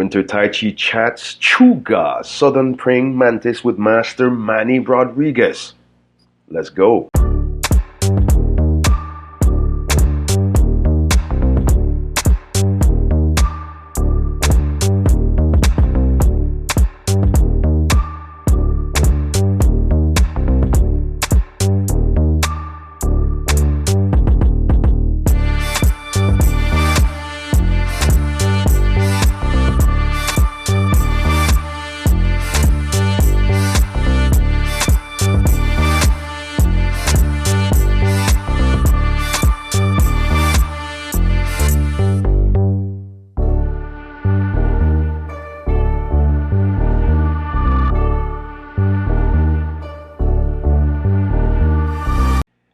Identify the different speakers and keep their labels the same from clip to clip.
Speaker 1: Wynter Tai chats Chuga, Southern Praying Mantis with Master Manny Rodriguez. Let's go.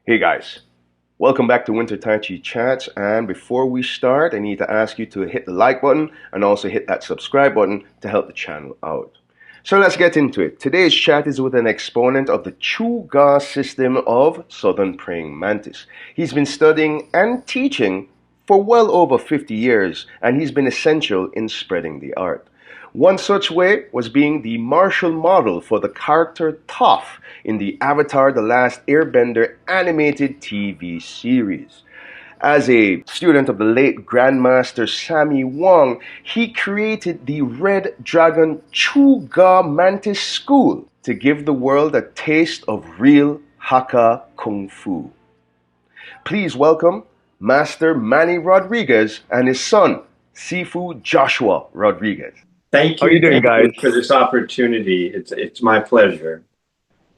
Speaker 1: Hey guys, welcome back to Wynter Tai Chats, and before we start I need to ask you to hit the like button and also hit that subscribe button to help the channel out. So let's get into it. Today's chat is with an exponent of the Chuga system of Southern Praying Mantis. He's been studying and teaching for well over 50 years, and he's been essential in spreading the art. One such way was being the martial model for the character Toph in the Avatar: The Last Airbender animated TV series. As a student of the late Grandmaster Sammy Wong, he created the Red Dragon Chuga Mantis School to give the world a taste of real Hakka Kung Fu. Please welcome Master Manny Rodriguez and his son, Sifu Joshua Rodriguez.
Speaker 2: Thank you.
Speaker 1: How are you doing, guys?
Speaker 2: For this opportunity. It's my pleasure.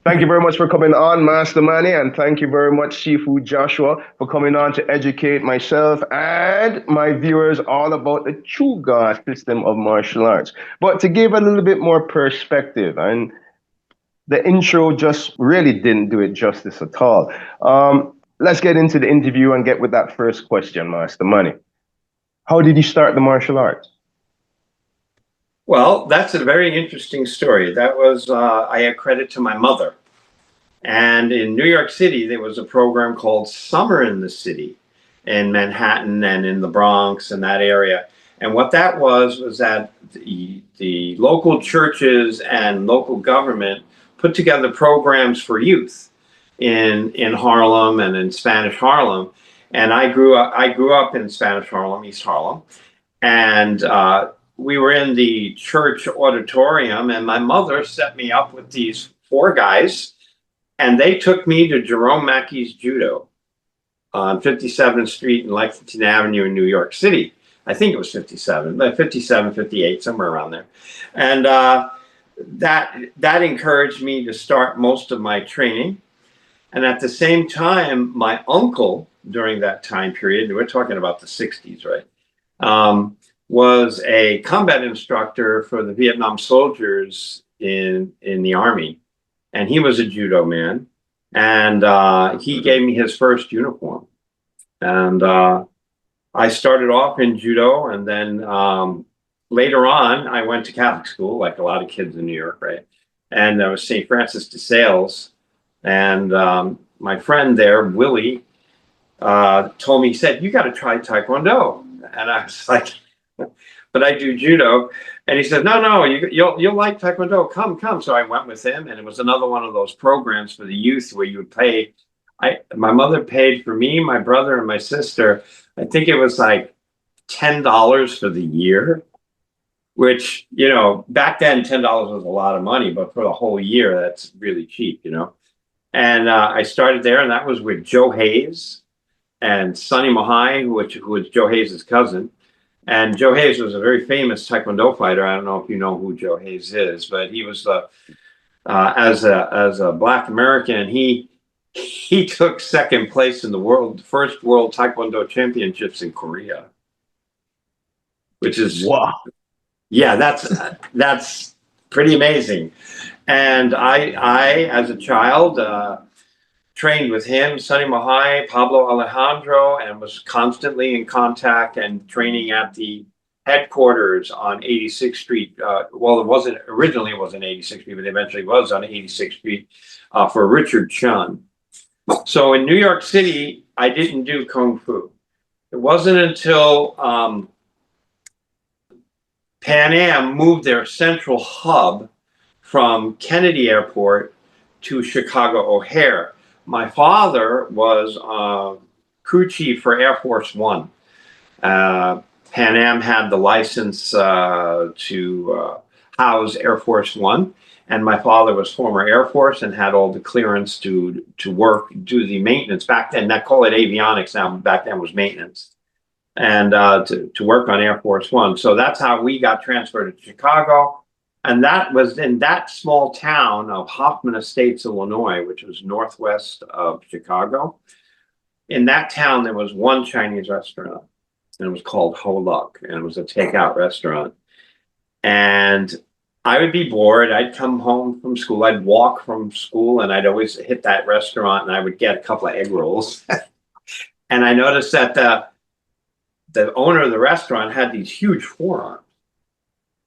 Speaker 1: Thank you very much for coming on, Master Manny, and thank you very much, Sifu Joshua, for coming on to educate myself and my viewers all about the Chuga system of martial arts. But to give a little bit more perspective, and the intro just really didn't do it justice at all. Let's get into the interview and get with that first question, Master Manny. How did you start the martial arts?
Speaker 2: Well, that's a very interesting story. That was, I accredit to my mother. And in New York City, there was a program called Summer in the City in Manhattan and in the Bronx and that area. And what that was that the local churches and local government put together programs for youth in Harlem and in Spanish Harlem. And I grew up in Spanish Harlem, East Harlem. And we were in the church auditorium, and my mother set me up with these 4 guys, and they took me to Jerome Mackey's Judo on 57th Street and Lexington Avenue in New York City. I think it was 57, but 57, 58, somewhere around there. And that encouraged me to start most of my training. And at the same time, my uncle, during that time period, we're talking about the 60s, right? Was a combat instructor for the Vietnam soldiers in the Army. And he was a judo man. And he gave me his first uniform. And I started off in judo. And then later on, I went to Catholic school, like a lot of kids in New York, right? And there was St. Francis de Sales. And my friend there, Willie, told me, he said, "You got to try Taekwondo." And I was like, "But I do judo." And he said, no, you'll like Taekwondo. Come. So I went with him, and it was another one of those programs for the youth where you would pay. My mother paid for me, my brother, and my sister. I think it was like $10 for the year, which, back then $10 was a lot of money, but for the whole year, that's really cheap, And I started there, and that was with Joe Hayes and Sonny Mahai, who was Joe Hayes' cousin. And Joe Hayes was a very famous Taekwondo fighter. I don't know if you know who Joe Hayes is, but he was as a Black American, he took second place in the first World Taekwondo Championships in Korea, which is
Speaker 1: wow.
Speaker 2: Yeah, that's pretty amazing. And I as a child, trained with him, Sonny Mahai, Pablo Alejandro, and was constantly in contact and training at the headquarters on 86th Street. Well, originally it wasn't 86th Street, but eventually was on 86th Street for Richard Chun. So in New York City, I didn't do Kung Fu. It wasn't until Pan Am moved their central hub from Kennedy Airport to Chicago O'Hare. My father was crew chief for Air Force One. Pan Am had the license to house Air Force One, and my father was former Air Force and had all the clearance to work, do the maintenance. Back then, they call it avionics now, back then was maintenance, and to work on Air Force One. So that's how we got transferred to Chicago. And that was in that small town of Hoffman Estates, Illinois, which was northwest of Chicago. In that town, there was one Chinese restaurant, and it was called Ho Luck, and it was a takeout restaurant. And I would be bored. I'd come home from school. I'd walk from school, and I'd always hit that restaurant, and I would get a couple of egg rolls. And I noticed that the owner of the restaurant had these huge forearms.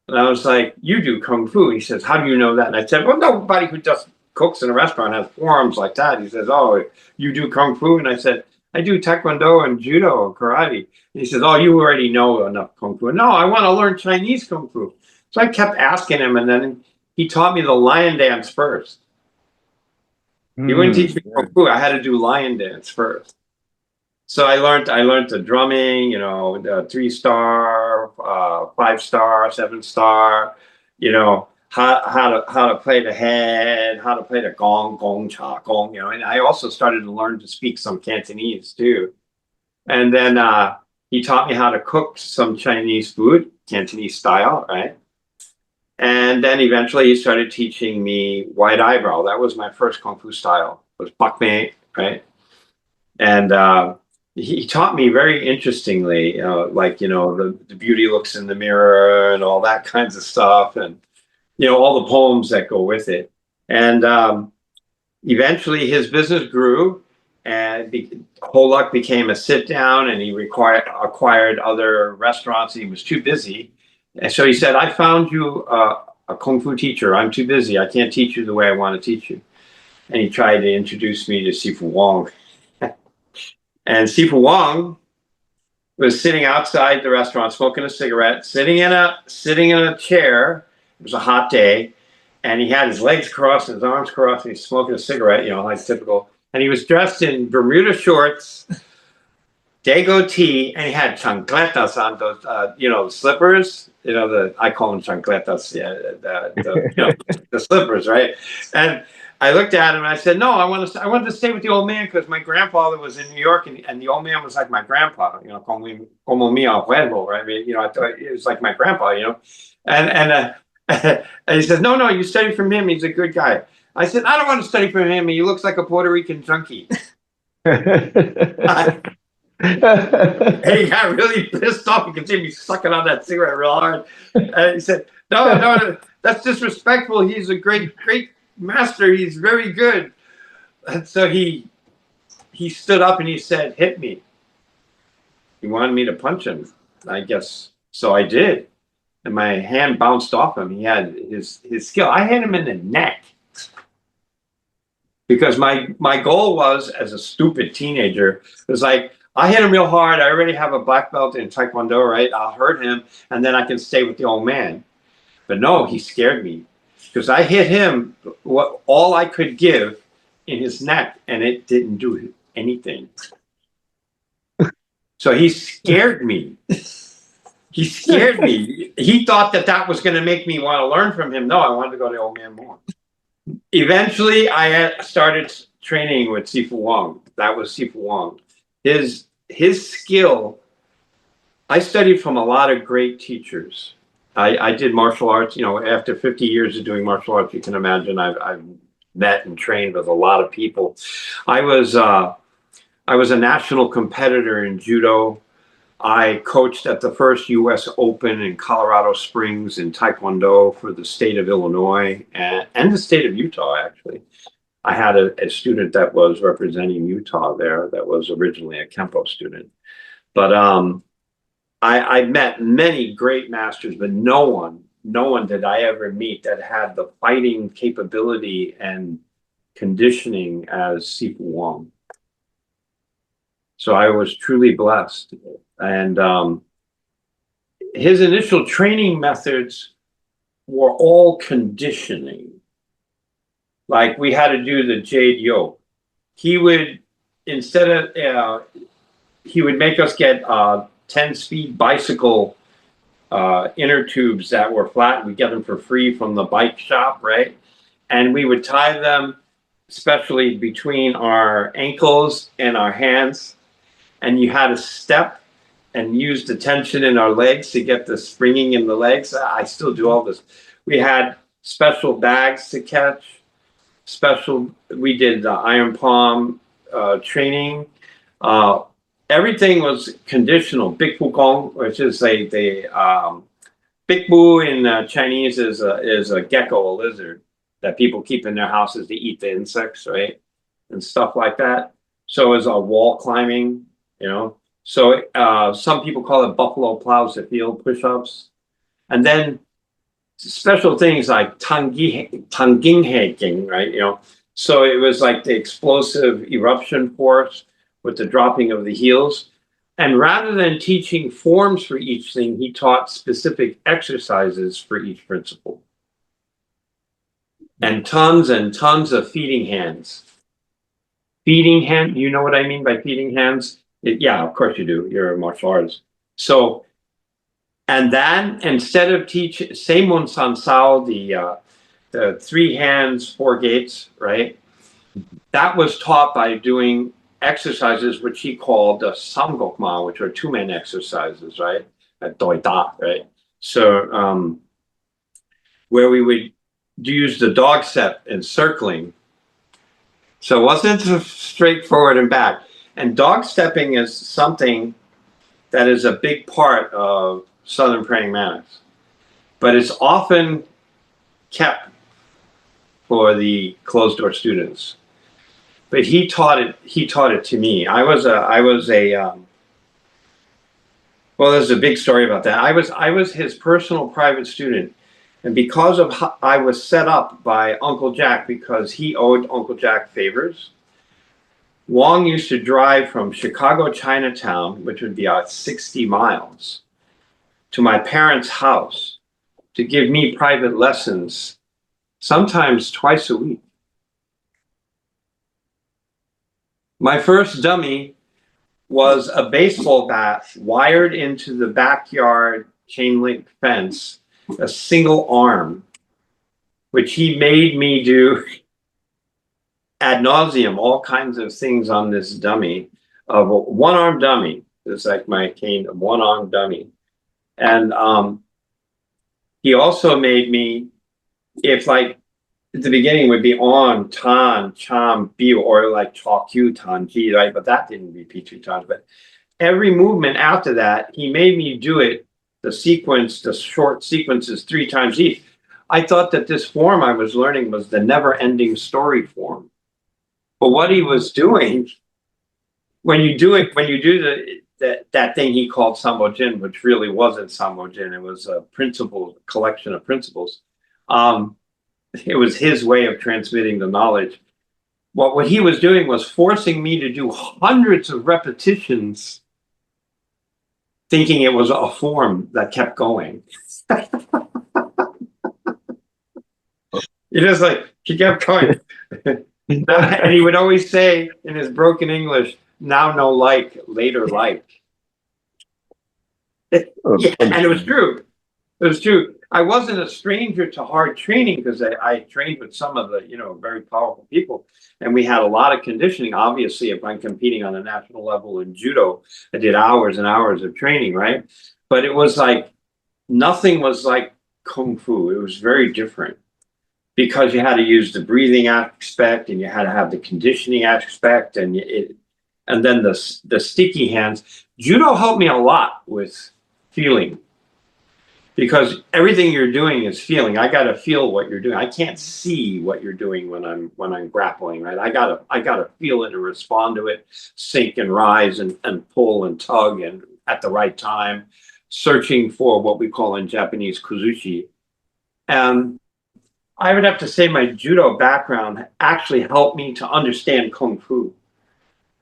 Speaker 2: And I was like, "You do kung fu?" He says, "How do you know that?" And I said, "Well, nobody who just cooks in a restaurant has forearms like that." He says, "Oh, you do kung fu?" And I said, "I do taekwondo and judo and karate." And he says, "Oh, you already know enough kung fu." No, I want to learn Chinese kung fu. So I kept asking him, and then he taught me the lion dance first. He wouldn't teach me kung fu. I had to do lion dance first. So I learned the drumming, you know, the 3-star, 5-star, 7-star, you know, how to play the head, how to play the gong, gong, cha, gong, you know. And I also started to learn to speak some Cantonese too. And then he taught me how to cook some Chinese food, Cantonese style, right? And then eventually he started teaching me wide eyebrow. That was my first kung fu style. It was bak mei, right? And he taught me very interestingly, like, you know, the beauty looks in the mirror and all that kinds of stuff, and you know, all the poems that go with it. And eventually his business grew, and Whole Luck became a sit down, and he acquired other restaurants. He was too busy, and so he said, "I found you a kung fu teacher. I'm too busy. I can't teach you the way I want to teach you." And he tried to introduce me to Sifu Wong. And Sifu Wong was sitting outside the restaurant, smoking a cigarette, sitting in a chair. It was a hot day, and he had his legs crossed, his arms crossed, and he's smoking a cigarette, you know, like typical. And he was dressed in Bermuda shorts, dago tee, and he had chancletas on those, you know, slippers. You know, I call them chancletas, yeah, you know, the slippers, right? And I looked at him and I said, "No, I wanted to stay with the old man because my grandfather was in New York, and the old man was like my grandpa, you know, como mi abuelo, right? I mean, you know, I thought it was like my grandpa, you know." And and he says, "No, no, you study from him. He's a good guy." I said, "I don't want to study from him. He looks like a Puerto Rican junkie." And he got really pissed off. You could see me sucking on that cigarette real hard. And he said, "No, no, that's disrespectful. He's a great, great master. He's very good." And so he stood up and he said, "Hit me." He wanted me to punch him, I guess. So I did. And my hand bounced off him. He had his skill. I hit him in the neck. Because my goal was, as a stupid teenager, was like, I hit him real hard. I already have a black belt in Taekwondo, right? I'll hurt him, and then I can stay with the old man. But no, he scared me because I hit him what all I could give in his neck, and it didn't do anything. So he scared me. He scared me. He thought that was going to make me want to learn from him. No, I wanted to go to the old man more. Eventually, I started training with Sifu Wong. That was Sifu Wong. His skill. I studied from a lot of great teachers. I did martial arts. You know, after 50 years of doing martial arts, you can imagine I've met and trained with a lot of people. I was a national competitor in judo. I coached at the first U.S. Open in Colorado Springs in Taekwondo for the state of Illinois and the state of Utah, actually. I had a student that was representing Utah there that was originally a Kempo student. But I met many great masters, but no one did I ever meet that had the fighting capability and conditioning as Sifu Wong. So I was truly blessed. And his initial training methods were all conditioning. Like we had to do the jade yoke. He would, instead of, he would make us get 10-speed bicycle inner tubes that were flat. We'd get them for free from the bike shop, right? And we would tie them especially between our ankles and our hands. And you had to step and use the tension in our legs to get the springing in the legs. I still do all this. We had special bags to catch. We did the iron palm training. Everything was conditional. Big Fu Gong, which is Big Bu in Chinese is a gecko, a lizard that people keep in their houses to eat the insects, right? And stuff like that. So is wall climbing, you know. So some people call it buffalo plows at field push-ups. And then special things like tanging haking, right? You know, so it was like the explosive eruption force with the dropping of the heels. And rather than teaching forms for each thing, he taught specific exercises for each principle. And tons of feeding hands. Feeding hand, you know what I mean by feeding hands? Yeah, of course you do. You're a martial artist. So, and then instead of teaching Seimun San Sao, the 3 hands, 4 gates, right? That was taught by doing exercises which he called the Samgokma, which are 2-man exercises, right? At Doi Da, right? So where we would use the dog step and circling. So it wasn't straightforward and back. And dog stepping is something that is a big part of Southern praying mantis, but it's often kept for the closed door students. But he taught it to me. Well, there's a big story about that. I was his personal private student, and because of how I was set up by Uncle Jack, because he owed Uncle Jack favors. Wong used to drive from Chicago Chinatown, which would be about 60 miles, to my parents' house to give me private lessons, sometimes twice a week. My first dummy was a baseball bat wired into the backyard chain link fence, a single arm, which he made me do ad nauseum, all kinds of things on this dummy, of a one-arm dummy. It's like my cane, a one-arm dummy. And he also made me, if like at the beginning would be on, tan, cham, bi, or like chokyu, tan, ji, right? But that didn't repeat 2 times. But every movement after that, he made me do it, the short sequences 3 times each. I thought that this form I was learning was the never-ending story form. But what he was doing, when you do that thing he called Sambo Jin, which really wasn't Sambo Jin, it was a collection of principles. It was his way of transmitting the knowledge. What he was doing was forcing me to do hundreds of repetitions, thinking it was a form that kept going. He kept going. And he would always say in his broken English, now no like, later like. Yeah, and it was true. It was true. I wasn't a stranger to hard training because I trained with some of the, very powerful people. And we had a lot of conditioning. Obviously, if I'm competing on a national level in judo, I did hours and hours of training, right? But it was like, nothing was like Kung Fu. It was very different. Because you had to use the breathing aspect, and you had to have the conditioning aspect, and then the sticky hands. Judo helped me a lot with feeling, because everything you're doing is feeling. I got to feel what you're doing. I can't see what you're doing when I'm grappling, right? I gotta feel it and respond to it, sink and rise and pull and tug and at the right time, searching for what we call in Japanese kuzushi. And I would have to say my judo background actually helped me to understand Kung Fu.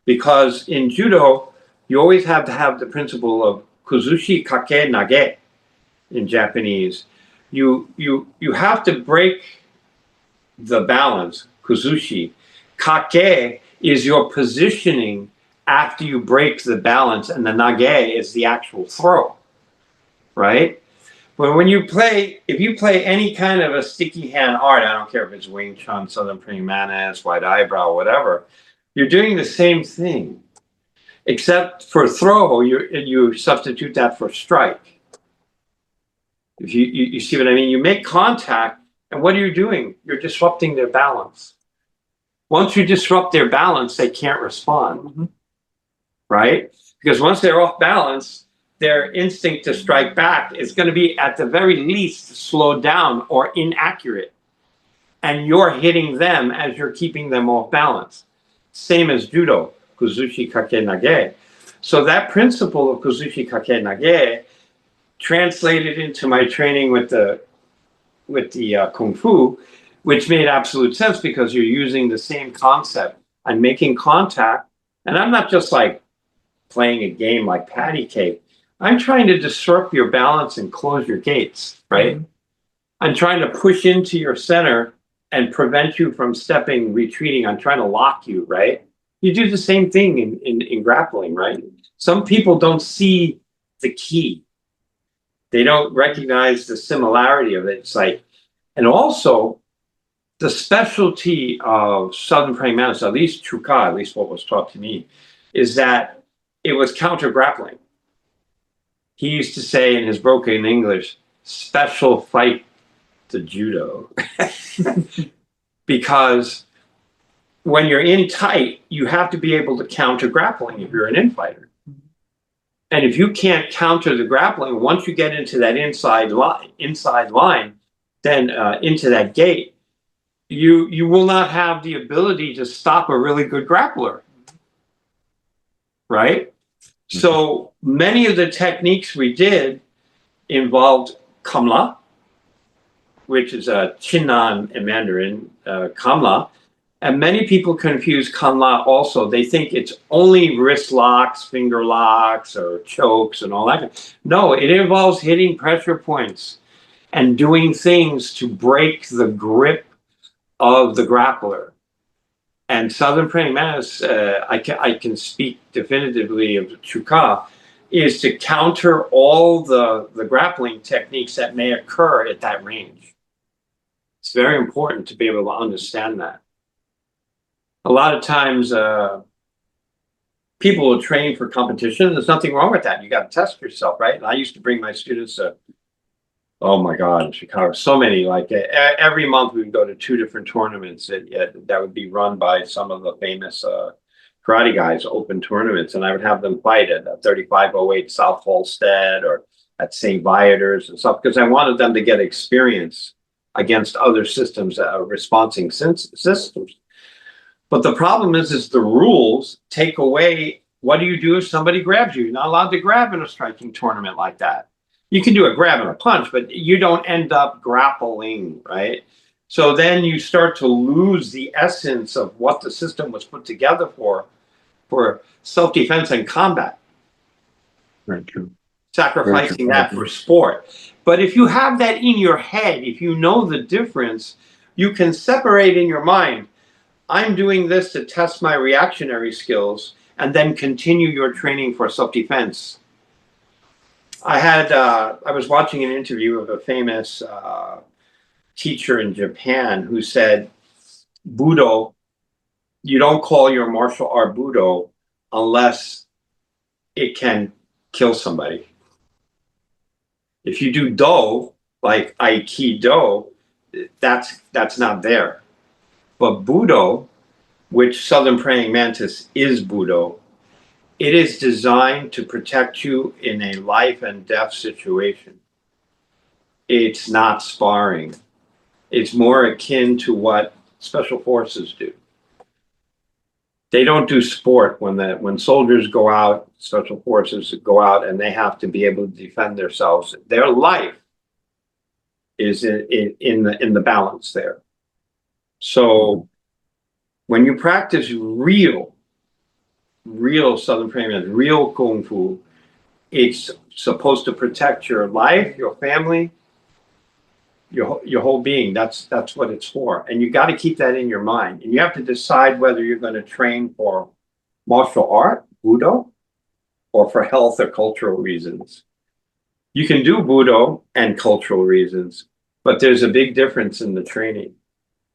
Speaker 2: Because in judo, you always have to have the principle of kuzushi, kake, nage. in Japanese. You have to break the balance, kuzushi. Kake is your positioning after you break the balance, and the nage is the actual throw, right? But when you play, if you play any kind of a sticky hand art, I don't care if it's Wing Chun, Southern Praying Mantis, White Eyebrow, whatever, you're doing the same thing. Except for throw, you substitute that for strike. If you see what I mean? You make contact, and what are you doing? You're disrupting their balance. Once you disrupt their balance, they can't respond, right? Because once they're off balance, their instinct to strike back is going to be at the very least slowed down or inaccurate. And you're hitting them as you're keeping them off balance. Same as judo, kuzushi kake nage. So that principle of kuzushi kake nage translated into my training with the kung fu, which made absolute sense because you're using the same concept. I'm making contact, and I'm not just like playing a game like patty cake. I'm trying to disrupt your balance and close your gates, right? Mm-hmm. I'm trying to push into your center and prevent you from stepping, retreating. I'm trying to lock you, right? You do the same thing in grappling, right? Some people don't see the key. They don't recognize the similarity of it. It's like, and also the specialty of Southern Praying Mantis, at least Chuka, at least what was taught to me, is that it was counter grappling. He used to say in his broken English, special fight to judo. Because when you're in tight, you have to be able to counter grappling if you're an infighter. And if you can't counter the grappling, once you get into that inside line, then into that gate, you will not have the ability to stop a really good grappler, right? So many of the techniques we did involved kamla, which is a Chinnan in Mandarin, kamla. And many people confuse kanla also. They think it's only wrist locks, finger locks, or chokes and all that. No, it involves hitting pressure points and doing things to break the grip of the grappler. And Southern Praying Mantis, I can speak definitively of Chuka, is to counter all the grappling techniques that may occur at that range. It's very important to be able to understand that. A lot of times people will train for competition. There's nothing wrong with that. You got to test yourself, right? And I used to bring my students to, oh my God, in Chicago, so many, like every month we would go to 2 different tournaments that would be run by some of the famous karate guys, open tournaments. And I would have them fight at 3508 South Halstead or at St. Viator's and stuff, because I wanted them to get experience against other systems, responding systems. But the problem is the rules take away, what do you do if somebody grabs you? You're not allowed to grab in a striking tournament like that. You can do a grab and a punch, but you don't end up grappling, right? So then you start to lose the essence of what the system was put together for self-defense and combat.
Speaker 1: Very true.
Speaker 2: Sacrificing that for sport. But if you have that in your head, if you know the difference, you can separate in your mind, I'm doing this to test my reactionary skills, and then continue your training for self-defense. I was watching an interview of a famous teacher in Japan who said, Budo, you don't call your martial art Budo unless it can kill somebody. If you do Do, like Aikido, that's not there. But Budo, which Southern Praying Mantis is Budo, it is designed to protect you in a life and death situation. It's not sparring. It's more akin to what special forces do. They don't do sport when soldiers go out, special forces go out, and they have to be able to defend themselves. Their life is in the balance there. So when you practice real Southern Praying Mantis, real Kung Fu, it's supposed to protect your life, your family, your whole being. That's what it's for. And you got to keep that in your mind. And you have to decide whether you're going to train for martial art, Budo, or for health or cultural reasons. You can do Budo and cultural reasons, but there's a big difference in the training.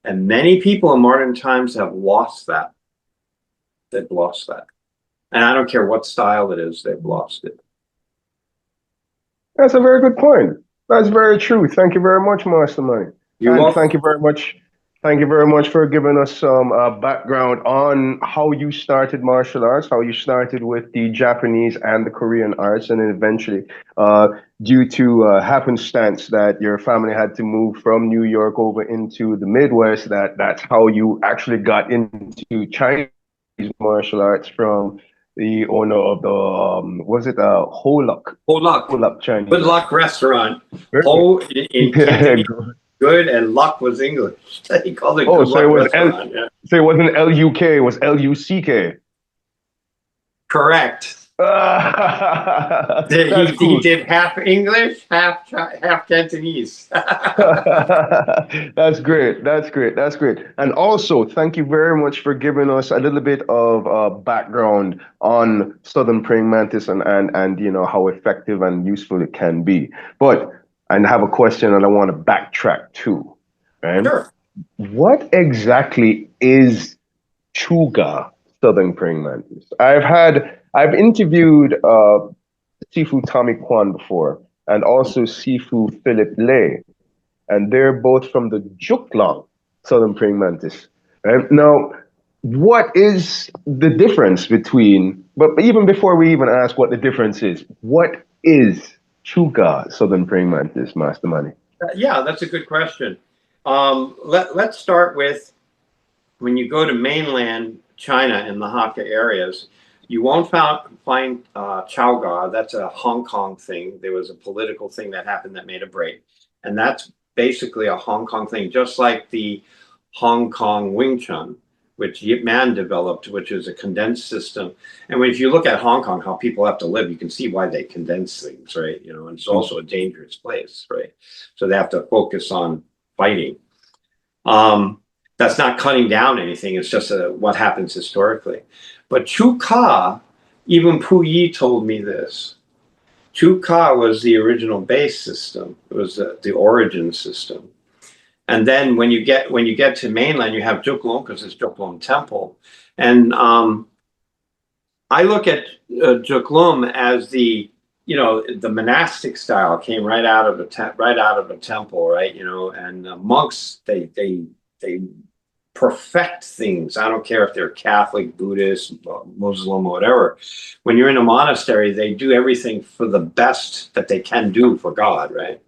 Speaker 2: And many people in modern times have lost that. They've lost that. And I don't care what style it is, they've lost it.
Speaker 1: That's a very good point. That's very true. Thank you very much, Master Money.
Speaker 2: You're
Speaker 1: And
Speaker 2: welcome.
Speaker 1: thank you very much. Thank you very much for giving us some background on how you started martial arts, how you started with the Japanese and the Korean arts, and then eventually, due to happenstance that your family had to move from New York over into the Midwest, that's how you actually got into Chinese martial arts from the owner of the was it Holuk?
Speaker 2: Ho Luck.
Speaker 1: Holuk Chinese
Speaker 2: Good
Speaker 1: martial
Speaker 2: luck restaurant.
Speaker 1: arts.
Speaker 2: Ho in Cantonese, good, and luck was English. He called it
Speaker 1: Oh,
Speaker 2: good luck restaurant. Yeah.
Speaker 1: so it wasn't L-U-K, it was L-U-C-K.
Speaker 2: Correct.
Speaker 1: That's
Speaker 2: He
Speaker 1: cool.
Speaker 2: did half English, half Cantonese.
Speaker 1: That's great. That's great. That's great. And also, thank you very much for giving us a little bit of background on Southern praying mantis and you know how effective and useful it can be. But I have a question and I want to backtrack too. Right?
Speaker 2: Sure.
Speaker 1: What exactly is Chuga Southern praying mantis? I've interviewed Sifu Tommy Kwan before, and also Sifu Philip Lay, and they're both from the Juklong Southern praying mantis. Right? Now, what is the difference between? But even before we even ask what the difference is, what is Chuga Southern praying mantis, Master Money?
Speaker 2: Yeah, that's a good question. Let's start with when you go to mainland China in the Hakka areas, you won't find Chowgar. That's a Hong Kong thing. There was a political thing that happened that made a break. And that's basically a Hong Kong thing, just like the Hong Kong Wing Chun, which Yip Man developed, which is a condensed system. And if you look at Hong Kong, how people have to live, you can see why they condense things, right? You know, and it's also a dangerous place, right? So they have to focus on fighting. That's not cutting down anything. It's just what happens historically. But Chu Ka, even Pu Yi told me this. Chu Ka was the original base system. It was the origin system. And then when you get to mainland, you have Juklong because it's Juklong Temple. And I look at Juklum as the monastic style came right out of a temple, right? You know, and monks they perfect things. I don't care if they're Catholic, Buddhist, Muslim, whatever. When you're in a monastery, they do everything for the best that they can do for God, right?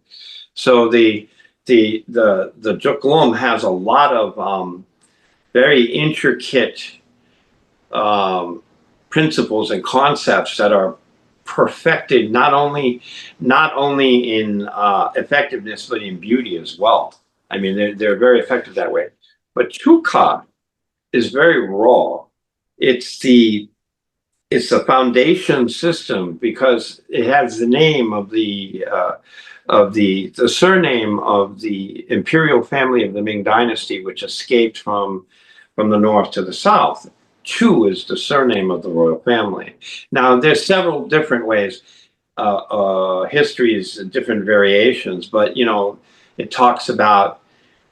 Speaker 2: So the Juklum has a lot of very intricate principles and concepts that are perfected not only in effectiveness but in beauty as well. I mean, they're very effective that way. But Chuka is very raw. It's the foundation system because it has the name of the surname of the imperial family of the Ming Dynasty, which escaped from the north to the south. Chu is the surname of the royal family. Now, there's several different ways, histories, different variations, but it talks about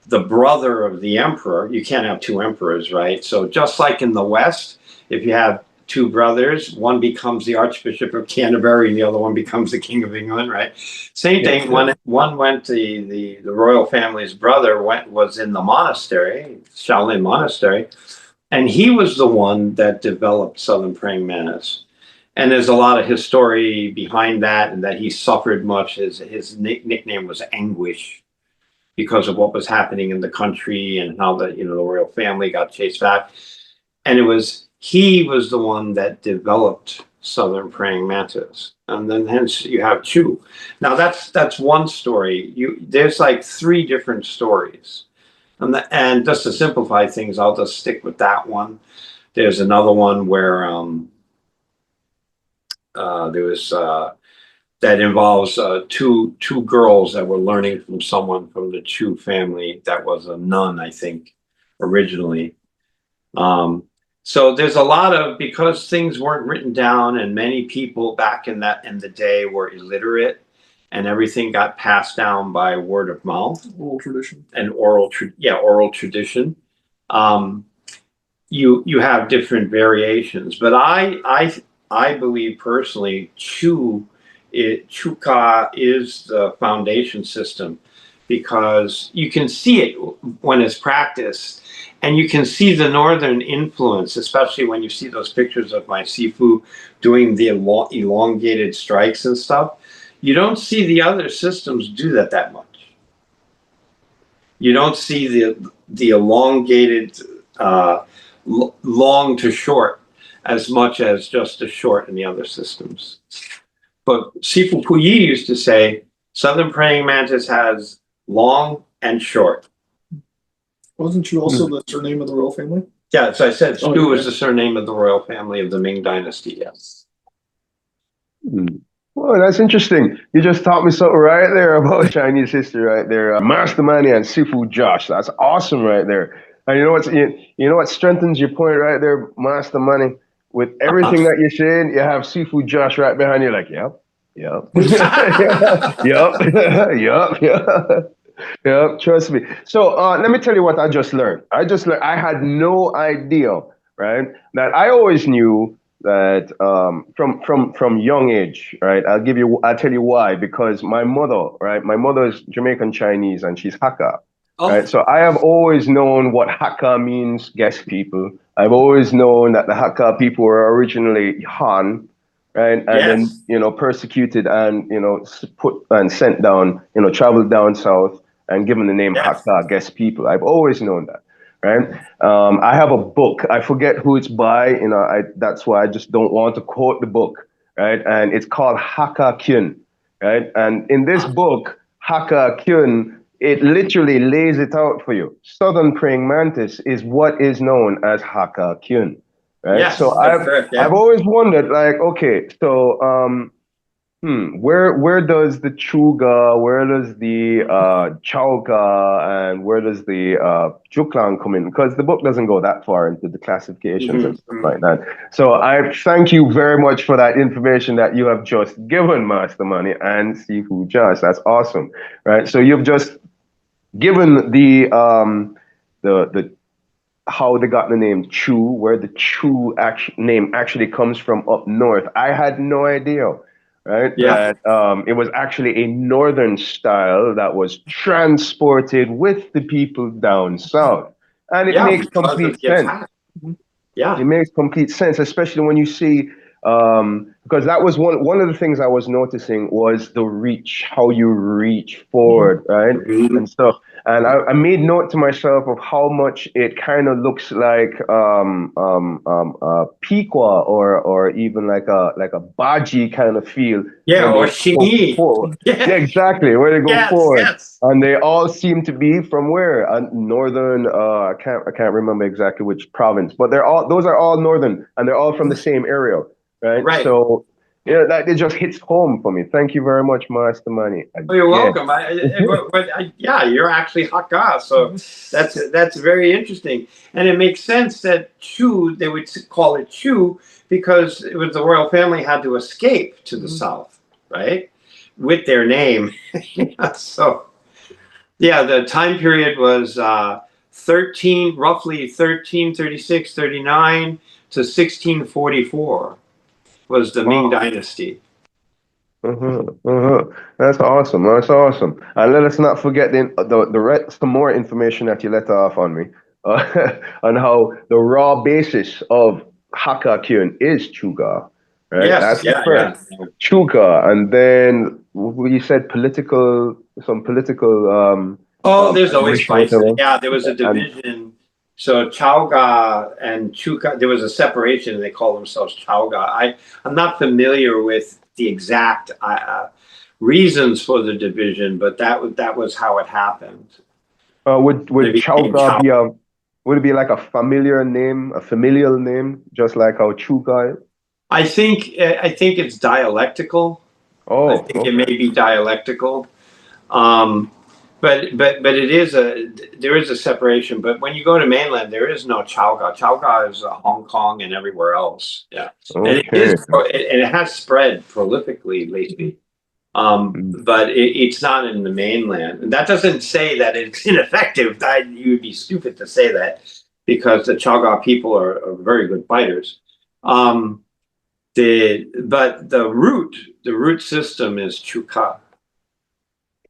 Speaker 2: the brother of the emperor. You can't have two emperors, right? So just like in the West, if you have two brothers, one becomes the Archbishop of Canterbury and the other one becomes the King of England, right? Same thing. One went to the royal family's brother was in the monastery, Shaolin Monastery, and he was the one that developed Southern Praying Mantis. And there's a lot of history behind that, and that he suffered much. His nickname was Anguish, because of what was happening in the country and how the royal family got chased back. And he was the one that developed Southern Praying Mantis. And then hence you have Chu. Now that's one story. There's like three different stories. And just to simplify things, I'll just stick with that one. There's another one where there was that involves two girls that were learning from someone from the Chu family that was a nun, I think, originally. So there's a lot of, because things weren't written down and many people back in the day were illiterate and everything got passed down by word of mouth,
Speaker 3: Oral tradition.
Speaker 2: and oral tradition. You have different variations, but I believe personally Chuka is the foundation system, because you can see it when it's practiced, and you can see the northern influence, especially when you see those pictures of my Sifu doing the elongated strikes and stuff. You don't see the other systems do that much. You don't see the elongated long to short as much as just the short in the other systems. But Sifu Puyi used to say, Southern praying mantis has long and short.
Speaker 3: Wasn't you also the surname of the royal family?
Speaker 2: Yeah, so I said
Speaker 3: Oh,
Speaker 2: Stu
Speaker 3: yeah.
Speaker 2: is the surname of the royal family of the Ming Dynasty, yes.
Speaker 1: Well, that's interesting. You just taught me something right there about Chinese history right there. Master Manny and Sifu Josh. That's awesome right there. And you know what strengthens your point right there, Master Manny? With everything that you're saying, you have Sifu Josh right behind you, like, yep, yep, yep, yep, yep. Yeah, trust me. So let me tell you what I just learned. I had no idea, right? That I always knew that from young age, right? I'll tell you why. Because my mother, right? My mother is Jamaican Chinese and she's Hakka, right?
Speaker 2: Oh,
Speaker 1: So I have always known what Hakka means, guest people. I've always known that the Hakka people were originally Han, right? And then,
Speaker 2: yes.
Speaker 1: persecuted and, put and sent down, traveled down south and given the name
Speaker 2: Yes.
Speaker 1: Hakka, guest people. I've always known that, right? I have a book. I forget who it's by. That's why I just don't want to quote the book, right? And it's called Hakka Kyun, right? And in this book, Hakka Kyun, it literally lays it out for you. Southern praying mantis is what is known as Hakka Kyun, right?
Speaker 2: Yes,
Speaker 1: So
Speaker 2: that's correct,
Speaker 1: I've
Speaker 2: yeah.
Speaker 1: always wondered, like, okay, so where does the Chuga, where does the Chauga, and where does the Juklang come in? Because the book doesn't go that far into the classifications and stuff like that. So I thank you very much for that information that you have just given, Master Money and Sifu Josh. That's awesome, right? So you've just given the how they got the name Chu, where the Chu name actually comes from up north. I had no idea, right?
Speaker 2: Yeah.
Speaker 1: That it was actually a northern style that was transported with the people down south. And it
Speaker 2: Yeah,
Speaker 1: makes
Speaker 2: because
Speaker 1: complete
Speaker 2: of the
Speaker 1: sense.
Speaker 2: attack. Yeah.
Speaker 1: It makes complete sense, especially when you see, because that was one of the things I was noticing was the reach, how you reach forward, right?
Speaker 2: Mhm.
Speaker 1: And stuff. And I made note to myself of how much it kind of looks like Piqua or even like a Baji kind of feel
Speaker 2: Yeah,
Speaker 1: when
Speaker 2: or
Speaker 1: they go
Speaker 2: Xingyi.
Speaker 1: forward. Yeah,
Speaker 2: Yeah.
Speaker 1: exactly. When they go
Speaker 2: Yes,
Speaker 1: forward,
Speaker 2: yes.
Speaker 1: and they all seem to be from where? Northern. I can't remember exactly which province, but those are all northern, and they're all from the same area, right?
Speaker 2: Right.
Speaker 1: So yeah, that it just hits home for me. Thank you very much, Master Money.
Speaker 2: Oh, you're
Speaker 1: Again.
Speaker 2: welcome. Yeah, you're actually Hakka, so that's very interesting, and it makes sense that Chu, they would call it Chu because it was the royal family had to escape to the south, right, with their name. So yeah, the time period was roughly 1336, 39 to 1644 was the Ming
Speaker 1: Wow.
Speaker 2: Dynasty.
Speaker 1: That's awesome. That's awesome. And let us not forget some more information that you let off on me, on how the raw basis of Hakka Kyun is Chuga, right?
Speaker 2: Yes,
Speaker 1: That's the
Speaker 2: yeah,
Speaker 1: first
Speaker 2: yeah.
Speaker 1: Chuga, and then you said some political
Speaker 2: Oh, there's always
Speaker 1: adoration,
Speaker 2: fights.
Speaker 1: whatever,
Speaker 2: Yeah, there was a
Speaker 1: and
Speaker 2: division. So Chauga and Chuka, there was a separation, and they call themselves Chauga. I'm not familiar with the exact reasons for the division, but that was how it happened.
Speaker 1: would
Speaker 2: They became
Speaker 1: Chauga
Speaker 2: Chau.
Speaker 1: be would it be like a familiar name, a familial name, just like how Chuga is?
Speaker 2: I think it's dialectical. I
Speaker 1: Oh,
Speaker 2: think it may
Speaker 1: okay.
Speaker 2: be dialectical. Um, but it is there is a separation. But when you go to mainland, there is no Chaoga. Chaoga is Hong Kong and everywhere else. Yeah, and
Speaker 1: Okay.
Speaker 2: it has spread prolifically lately.
Speaker 1: Mm.
Speaker 2: But it's not in the mainland. And that doesn't say that it's ineffective. You would be stupid to say that because the Chaga people are very good fighters. Um, but the root system is Chuka.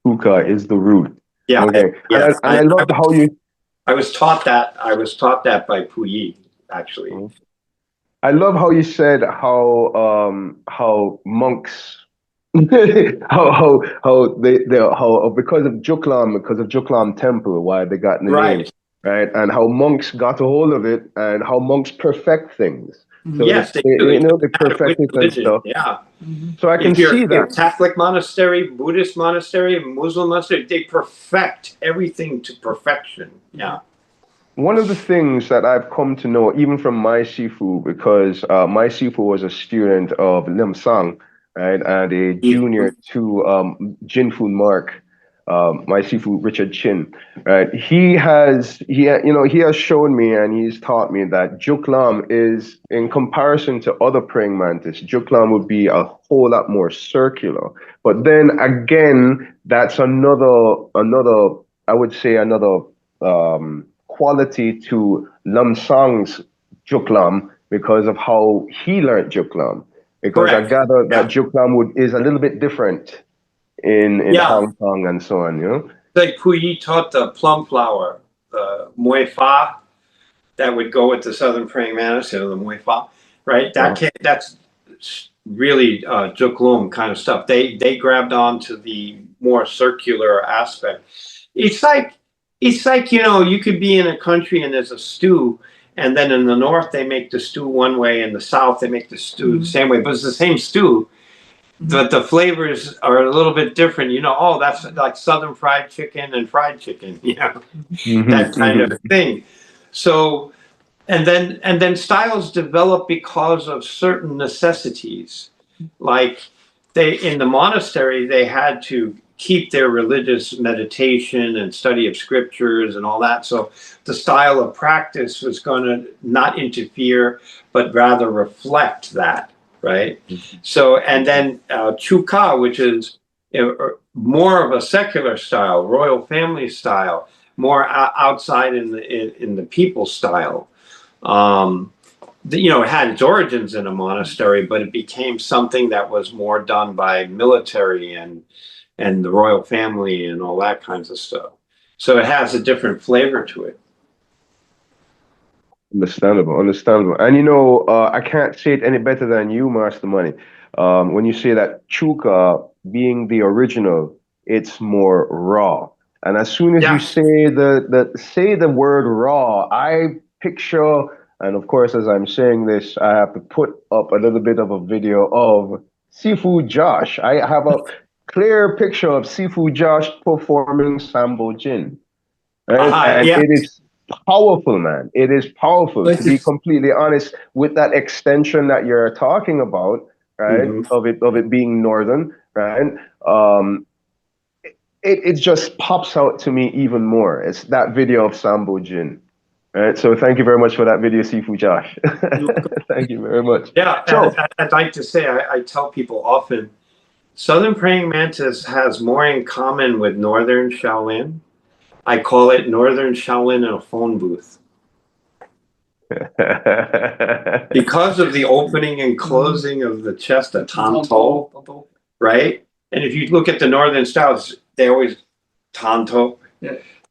Speaker 1: Puka is the root.
Speaker 2: Yeah,
Speaker 1: Okay.
Speaker 2: yes.
Speaker 1: And I loved how you.
Speaker 2: I was taught that. I was taught that by Puyi, actually.
Speaker 1: I love how you said how monks how they how because of Juklam Temple why they got the name,
Speaker 2: Right.
Speaker 1: right, and how monks got a hold of it and how monks perfect things, so
Speaker 2: Yes, they do.
Speaker 1: you
Speaker 2: It
Speaker 1: know,
Speaker 2: doesn't
Speaker 1: they
Speaker 2: matter
Speaker 1: perfect
Speaker 2: which
Speaker 1: it and
Speaker 2: religion.
Speaker 1: stuff,
Speaker 2: Yeah.
Speaker 1: so I can
Speaker 2: If you're
Speaker 1: see
Speaker 2: in
Speaker 1: that.
Speaker 2: Catholic monastery, Buddhist monastery, Muslim monastery, they perfect everything to perfection. Yeah.
Speaker 1: One of the things that I've come to know, even from my Sifu, because my Sifu was a student of Lim Sang, right, and a junior to Jin Fun Mark, my Sifu Richard Chin, right. He has shown me and he's taught me that Juklam is, in comparison to other praying mantis, Juklam would be a whole lot more circular. But then again, that's another, I would say another. Quality to Lam Sang's Juklam because of how he learned Juklam. Because I
Speaker 2: Correct.
Speaker 1: gather that
Speaker 2: Yeah.
Speaker 1: Juklam is a little bit different in
Speaker 2: Yeah.
Speaker 1: Hong Kong and so on, you know?
Speaker 2: Like Puyi taught the plum flower, the Mui Fa, that would go with the Southern Praying Mantis, the Mui Fa, right?
Speaker 1: Uh,
Speaker 2: That's really Juklum kind of stuff. They grabbed on to the more circular aspect. It's like you could be in a country and there's a stew, and then in the north they make the stew one way, in the south they make the stew the same way, but it's the same stew. But the flavors are a little bit different. Oh, that's like Southern fried chicken and fried chicken,
Speaker 1: mhm,
Speaker 2: that kind of
Speaker 1: mhm.
Speaker 2: thing. So, and then styles develop because of certain necessities. Like in the monastery, they had to keep their religious meditation and study of scriptures and all that. So the style of practice was going to not interfere, but rather reflect that, right? So, and then Chuka, which is more of a secular style, royal family style, more outside in the people style. Um, it had its origins in a monastery, but it became something that was more done by military and the royal family and all that kinds of stuff. So it has a different flavor to it.
Speaker 1: Understandable, understandable. And I can't say it any better than you, Master Money. When you say that Chuka being the original, it's more raw. And as soon as you
Speaker 2: Yeah.
Speaker 1: say the word raw, I picture, and of course, as I'm saying this, I have to put up a little bit of a video of Sifu Josh. I have a clear picture of Sifu Josh performing Sambo Jin, right? And
Speaker 2: Yeah.
Speaker 1: it is powerful, man. It is powerful, to
Speaker 3: Thank
Speaker 1: be
Speaker 3: you.
Speaker 1: completely honest, with that extension that you're talking about, right?
Speaker 2: Mm-hmm.
Speaker 1: Of it being northern, right? Um, it just pops out to me even more. It's that video of Sambo Jin. Right. So thank you very much for that video, Sifu Josh. Thank you very much.
Speaker 2: Yeah.
Speaker 1: So
Speaker 2: I'd like to say, I tell people often, Southern praying mantis has more in common with Northern Shaolin. I call it Northern Shaolin in a phone booth. Because of the opening and closing of the chest, a tanto, right? And if you look at the northern styles, they always tanto,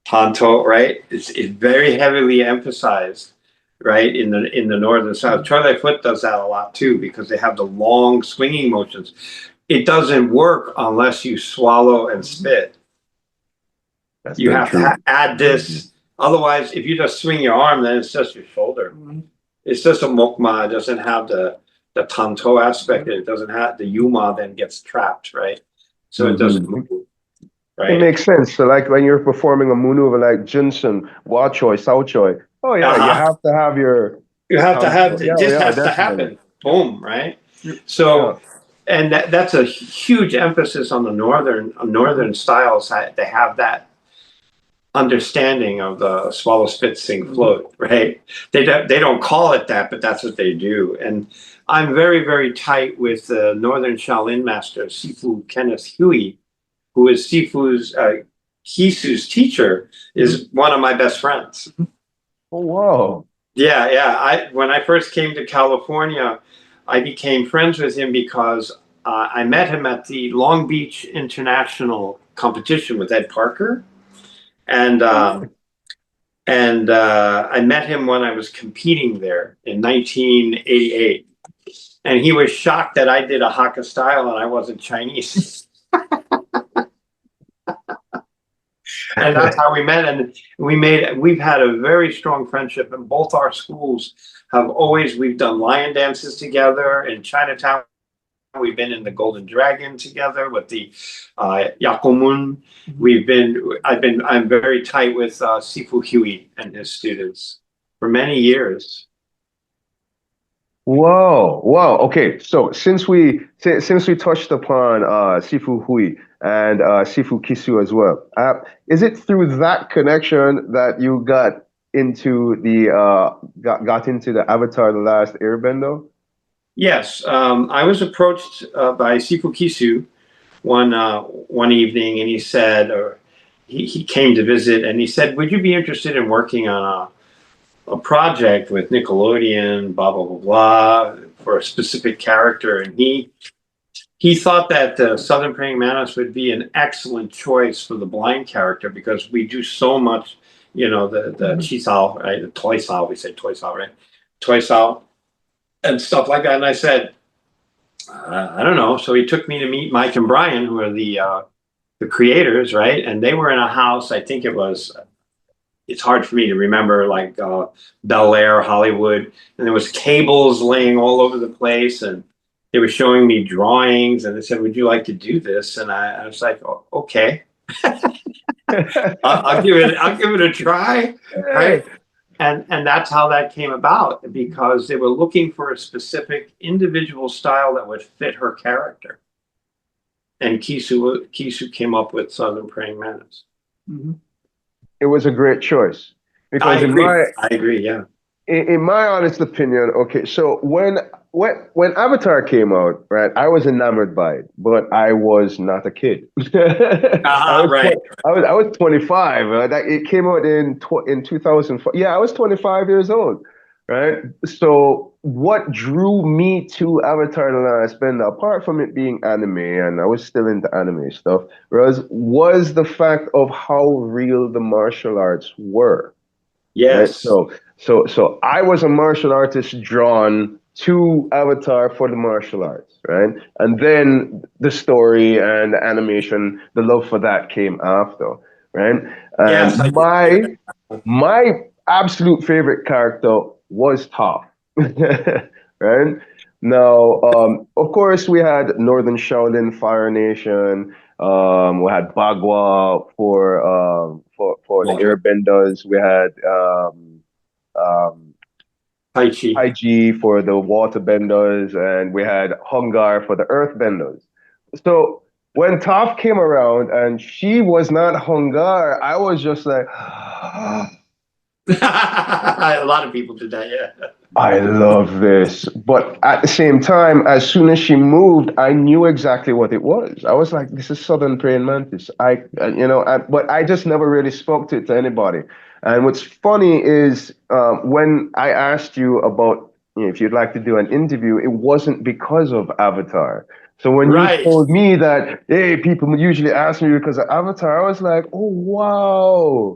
Speaker 2: tanto, right? It's very heavily emphasized, right? In the northern style. Charlie Foot does that a lot too because they have the long swinging motions. It doesn't work unless you swallow and spit.
Speaker 1: that's
Speaker 2: You
Speaker 1: very
Speaker 2: have to
Speaker 1: true.
Speaker 2: add this. Otherwise, if you just swing your arm, then it's just your shoulder. It's just a mokma. It doesn't have the tanto aspect. It doesn't have the yuma. Then gets trapped, right? So it doesn't
Speaker 1: Mhm.
Speaker 2: move,
Speaker 1: It
Speaker 2: right?
Speaker 1: makes sense. So, like when you're performing a maneuver like Junsun, Wa Choi, Sao Choi, oh yeah, you
Speaker 2: Uh-huh.
Speaker 1: have to have your
Speaker 2: You have to
Speaker 1: tanto.
Speaker 2: have
Speaker 1: Yeah,
Speaker 2: this
Speaker 1: yeah,
Speaker 2: has to
Speaker 1: definitely.
Speaker 2: happen. Boom, right?
Speaker 1: Yeah.
Speaker 2: So and that's a huge emphasis on the northern styles. They have that understanding of the swallow, spit, sing, float, right? They don't call it that, but that's what they do. And I'm very, very tight with the northern Shaolin master, Sifu Kenneth Huey, who is Kisu's teacher, is one of my best friends.
Speaker 1: Oh, wow.
Speaker 2: Yeah, yeah. When I first came to California, I became friends with him because I met him at the Long Beach International competition with Ed Parker, and I met him when I was competing there in 1988, and he was shocked that I did a Hakka style and I wasn't Chinese. And that's how we met, and we've had a very strong friendship, and both our schools we've done lion dances together in Chinatown. We've been in the Golden Dragon together with the Yakomun. I'm very tight with Sifu Huey and his students for many years.
Speaker 1: Whoa, wow. Okay, so since we touched upon Sifu Hui and Sifu Kisu as well, is it through that connection that you got into got into the Avatar: The Last Airbender?
Speaker 2: Yes, I was approached by Sifu Kisu one evening, and he said, or he came to visit, and he said, "Would you be interested in working on a project with Nickelodeon, blah blah blah blah, for a specific character?" And he thought that Southern Praying Mantis would be an excellent choice for the blind character because we do so much, the Chisao, right? The Toy Sao, we say Toy Sao, right? Toy Sao and stuff like that. And I said, I don't know. So he took me to meet Mike and Brian, who are the creators, right? And they were in a house. I think it's hard for me to remember, like Bel Air, Hollywood, and there was cables laying all over the place, and they were showing me drawings, and they said, "Would you like to do this?" And I was like, oh, "Okay, I'll give it a try." Right? And that's how that came about, because they were looking for a specific individual style that would fit her character. And Kisu came up with Southern Praying Mantis.
Speaker 3: Mm-hmm.
Speaker 1: It was a great choice
Speaker 2: I
Speaker 1: because
Speaker 2: agree. I agree. Yeah.
Speaker 1: in my honest opinion, okay, so when Avatar came out, right, I was enamored by it, but I was not a kid.
Speaker 2: Right.
Speaker 1: I was 25. It came out in 2004. Yeah, I was 25 years old, right? So what drew me to Avatar: The Last Bender, apart from it being anime, and I was still into anime stuff, was the fact of how real the martial arts were. Right.
Speaker 2: Yes.
Speaker 1: So I was a martial artist drawn to Avatar for the martial arts, right? And then the story and the animation, the love for that came after, right?
Speaker 2: Yes.
Speaker 1: And my absolute favorite character was Toph, right? Now, of course, we had Northern Shaolin, Fire Nation. We had Bagua for the Airbenders. We had
Speaker 2: Tai Chi.
Speaker 1: Taiji for the Waterbenders, and we had Hungar for the Earthbenders. So when Toph came around and she was not Hungar, I was just like,
Speaker 2: A lot of people did that. Yeah.
Speaker 1: I love this. But at the same time, as soon as she moved, I knew exactly what it was. I was like, this is Southern Praying Mantis. But I just never really spoke to it to anybody. And what's funny is when I asked you about if you'd like to do an interview, it wasn't because of Avatar. So when you
Speaker 2: Right.
Speaker 1: told me that, hey, people usually ask me because of Avatar, I was like, oh, wow.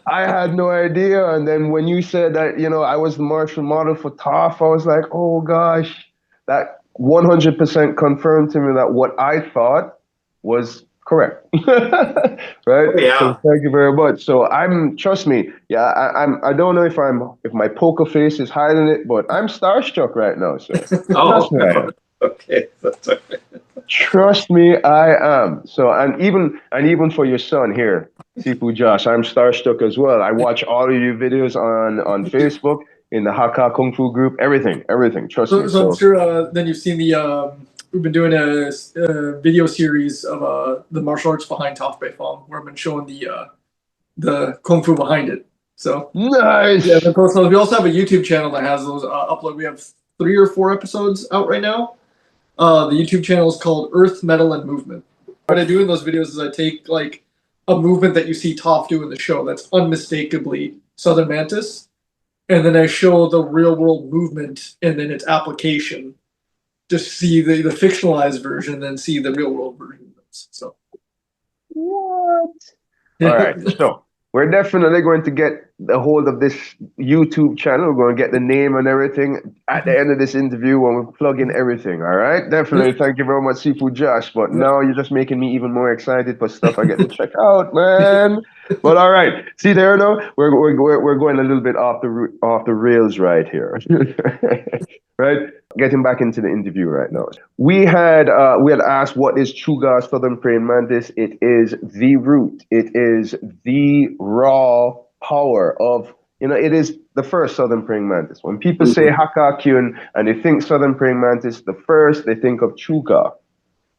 Speaker 1: I had no idea. And then when you said that, I was the martial model for Toph, I was like, oh gosh, that 100% confirmed to me that what I thought was correct. Right?
Speaker 2: Oh, yeah.
Speaker 1: So thank you very much. So trust me, yeah, I don't know if my poker face is hiding it, but I'm starstruck right now. So
Speaker 2: Oh,
Speaker 1: trust me, I am.
Speaker 2: okay. That's okay.
Speaker 1: Trust me, I am. So, and even for your son here, Sifu Josh, I'm starstruck as well. I watch all of your videos on Facebook in the Hakka Kung Fu group. Everything. Trust me.
Speaker 3: So I'm sure then you've seen the we've been doing a video series of the martial arts behind Top Bay Fong, where I've been showing the kung fu behind it. So
Speaker 1: Nice.
Speaker 3: yeah, we also have a YouTube channel that has those upload. We have 3 or 4 episodes out right now. The YouTube channel is called Earth, Metal, and Movement. What I do in those videos is I take like a movement that you see Toph do in the show that's unmistakably Southern Mantis, and then I show the real world movement and then its application. Just see the fictionalized version, then see the real world version of those. So
Speaker 1: What? All right, so we're definitely going to get a hold of this YouTube channel. We're going to get the name and everything at the end of this interview when we plug in everything. All right, definitely. Thank you very much, Sifu Josh. But now you're just making me even more excited for stuff I get to check out, man. But all right, see there now, we're going a little bit off the rails right here, right? Getting back into the interview right now. We had asked what is Chuga Southern Praying Mantis. It is the root. It is the raw power of, it is the first Southern Praying Mantis. When people say Hakakyun and they think Southern Praying Mantis, the first they think of Chuga.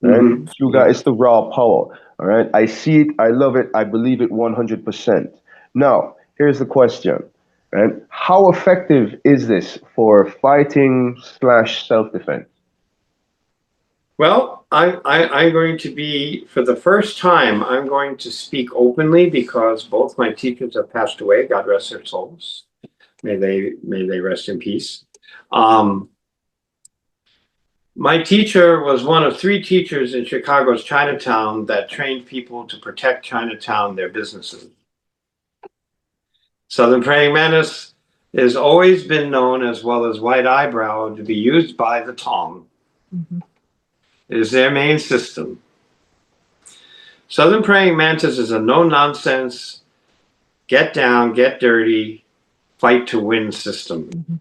Speaker 1: Right? Chuga is the raw power. All right. I see it, I love it, I believe it 100%. Now, here's the question. Right? How effective is this for fighting / self-defense?
Speaker 2: Well, I'm going to be, for the first time, I'm going to speak openly because both my teachers have passed away. God rest their souls. May they rest in peace. My teacher was one of 3 teachers in Chicago's Chinatown that trained people to protect Chinatown, their businesses. Southern Praying Mantis has always been known, as well as White Eyebrow, to be used by the Tong. It is their main system. Southern Praying Mantis is a no-nonsense, get down, get dirty, fight to win system.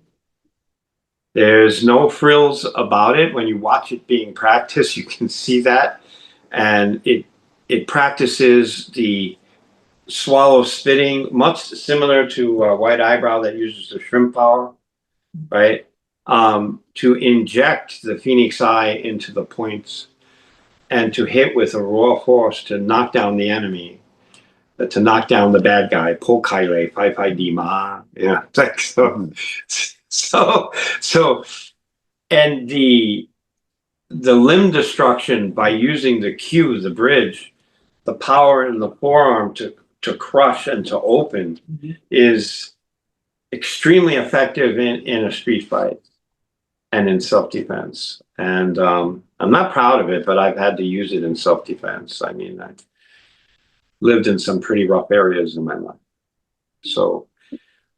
Speaker 2: There's no frills about it. When you watch it being practiced, you can see that. And it practices the swallow spitting, much similar to White Eyebrow that uses the shrimp power, right? To inject the Phoenix Eye into the points and to hit with a raw force to knock down the enemy, to knock down the bad guy, Po Kaile, Fai Fai Di Ma. Yeah, so, and the limb destruction by using the Q, the bridge, the power in the forearm to crush and to open is extremely effective in a street fight and in self-defense. And I'm not proud of it, but I've had to use it in self-defense. I mean, I've lived in some pretty rough areas in my life. So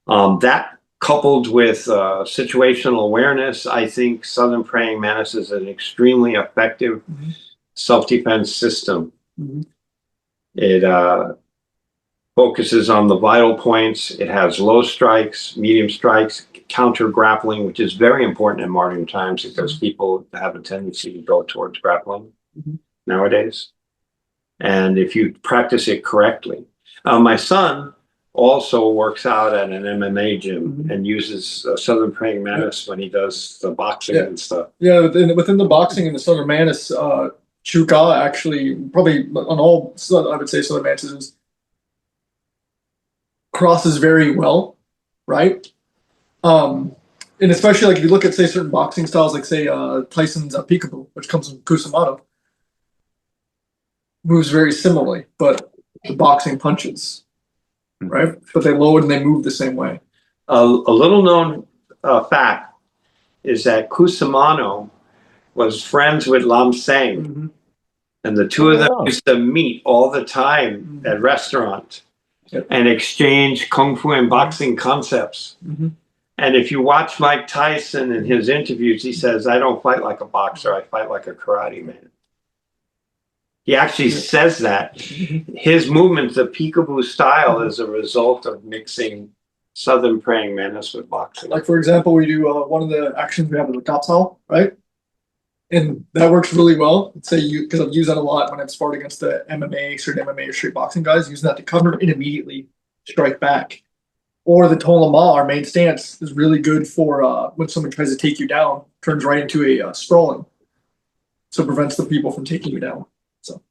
Speaker 2: that coupled with situational awareness, I think Southern Praying Mantis is an extremely effective self-defense system. It focuses on the vital points. It has low strikes, medium strikes, counter grappling, which is very important in modern times because people have a tendency to go towards grappling nowadays. And if you practice it correctly. My son also works out at an MMA gym and uses Southern Praying Mantis when he does the boxing and stuff.
Speaker 3: Yeah, within the boxing and the Southern Mantis, Chuka actually, probably on all, I would say Southern Mantis crosses very well, right? And especially like if you look at, say, certain boxing styles, like say Tyson's peekaboo, which comes from Kusamato, moves very similarly, but the boxing punches, right? But they load and they move the same way.
Speaker 2: A little known fact is that Kusamano was friends with Lam Seng, and the two of them used to meet all the time at restaurants and exchange kung fu and boxing concepts. And if you watch Mike Tyson in his interviews, he says, "I don't fight like a boxer, I fight like a karate man." He actually says that. His movement, the peekaboo style, is a result of mixing Southern Praying Mantis with boxing.
Speaker 3: Like, for example, we do one of the actions we have with the Kapsal, right? And that works really well. Say because I've used that a lot when I've sparred against the certain MMA or street boxing guys, using that to cover and immediately strike back. Or the Tolama, our main stance, is really good for when someone tries to take you down, turns right into a sprawling. so it prevents the people from taking you down. So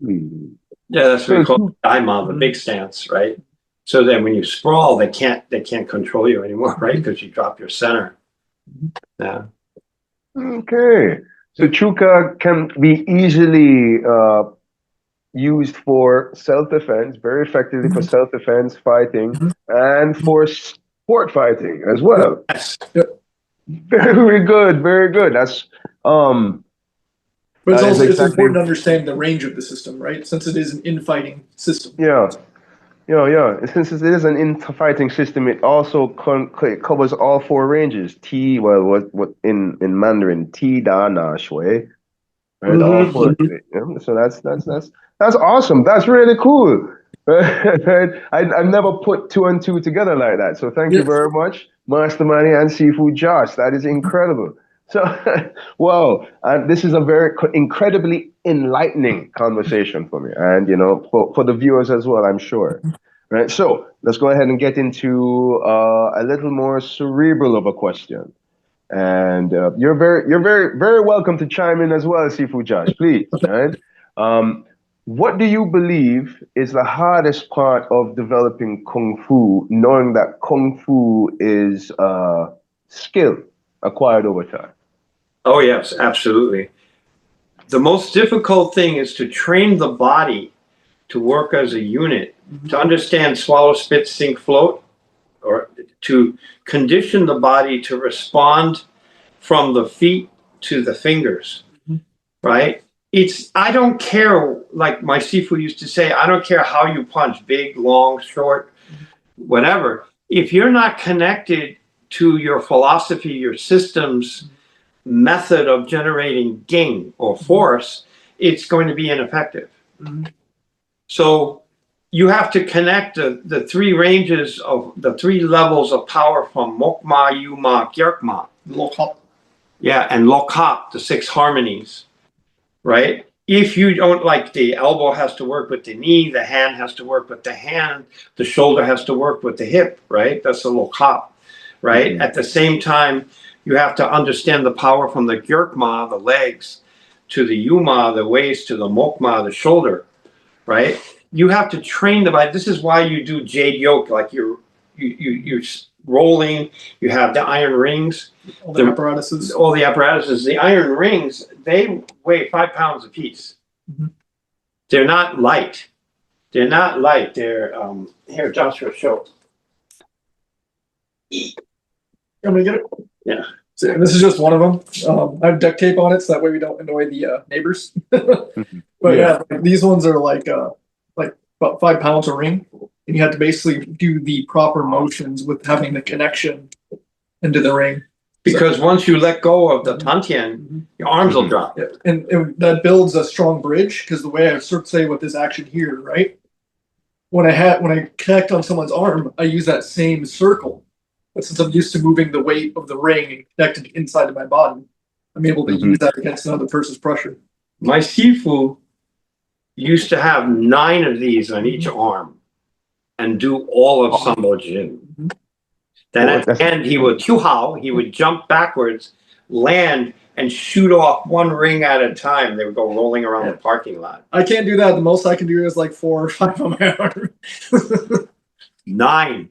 Speaker 2: Yeah, that's what we call daima, the big stance, right? So then when you sprawl, they can't control you anymore, right? Because you drop your center. Yeah.
Speaker 1: Okay. So chuka can be easily used for self-defense, very effectively for self-defense fighting, and for sport fighting as well.
Speaker 2: Yes.
Speaker 1: Very good, very good. That's
Speaker 3: but it's
Speaker 1: that is
Speaker 3: also it's
Speaker 1: exactly,
Speaker 3: important to understand the range of the system, right? Since it is an infighting system.
Speaker 1: yeah. Yeah. Since it is an infighting system, it also it covers all four ranges. T, well, what in Mandarin, T da na shui, right? All four. Yeah. So that's awesome. That's really cool. I've never put two and two together like that. So thank you very much, Master Manny and Sifu Josh. That is incredible. So, wow, this is a very incredibly enlightening conversation for me, and for the viewers as well, I'm sure. Right. So let's go ahead and get into a little more cerebral of a question. And you're very welcome to chime in as well, Sifu Josh, please. Right? What do you believe is the hardest part of developing Kung Fu, knowing that Kung Fu is skill acquired over time?
Speaker 2: Oh, yes, absolutely. The most difficult thing is to train the body to work as a unit, to understand swallow, spit, sink, float, or to condition the body to respond from the feet to the fingers, right? I don't care, like my Sifu used to say, I don't care how you punch, big, long, short, whatever. If you're not connected to your philosophy, your systems, method of generating gain or force, it's going to be ineffective. So you have to connect the three ranges of the three levels of power from Mokma, Yuma, Gyerkma.
Speaker 3: Lokap.
Speaker 2: Yeah, and Lokap, the six harmonies, right? If you don't, like, the elbow has to work with the knee, the hand has to work with the hand, the shoulder has to work with the hip, right? That's the Lokap, right? At the same time, you have to understand the power from the Gyerkma, the legs, to the Yuma, the waist, to the Mokma, the shoulder, right? You have to train the body. This is why you do jade yoke, like you're rolling. You have the iron rings,
Speaker 3: All the apparatuses.
Speaker 2: all the apparatuses. The iron rings, they weigh 5 pounds apiece. They're not light. They're not light. They're here, Joshua, show.
Speaker 3: I'm gonna get it.
Speaker 2: Yeah.
Speaker 3: So this is just one of them. I have duct tape on it so that way we don't annoy the neighbors. But yeah, these ones are like about 5 pounds a ring, and you have to basically do the proper motions with having the connection into the ring.
Speaker 2: Because once you let go of the Tantian, your arms will drop.
Speaker 3: Yeah. And that builds a strong bridge, because the way I sort of say with this action here, right? When I connect on someone's arm, I use that same circle. But since I'm used to moving the weight of the ring and connected inside of my body, I'm able to use that against another person's pressure.
Speaker 2: My Sifu used to have 9 of these on each arm and do all of Sambo Jin. Then at the end, he would jump backwards, land, and shoot off one ring at a time. They would go rolling around the parking lot.
Speaker 3: I can't do that. The most I can do is like 4 or 5 on my arm.
Speaker 2: 9.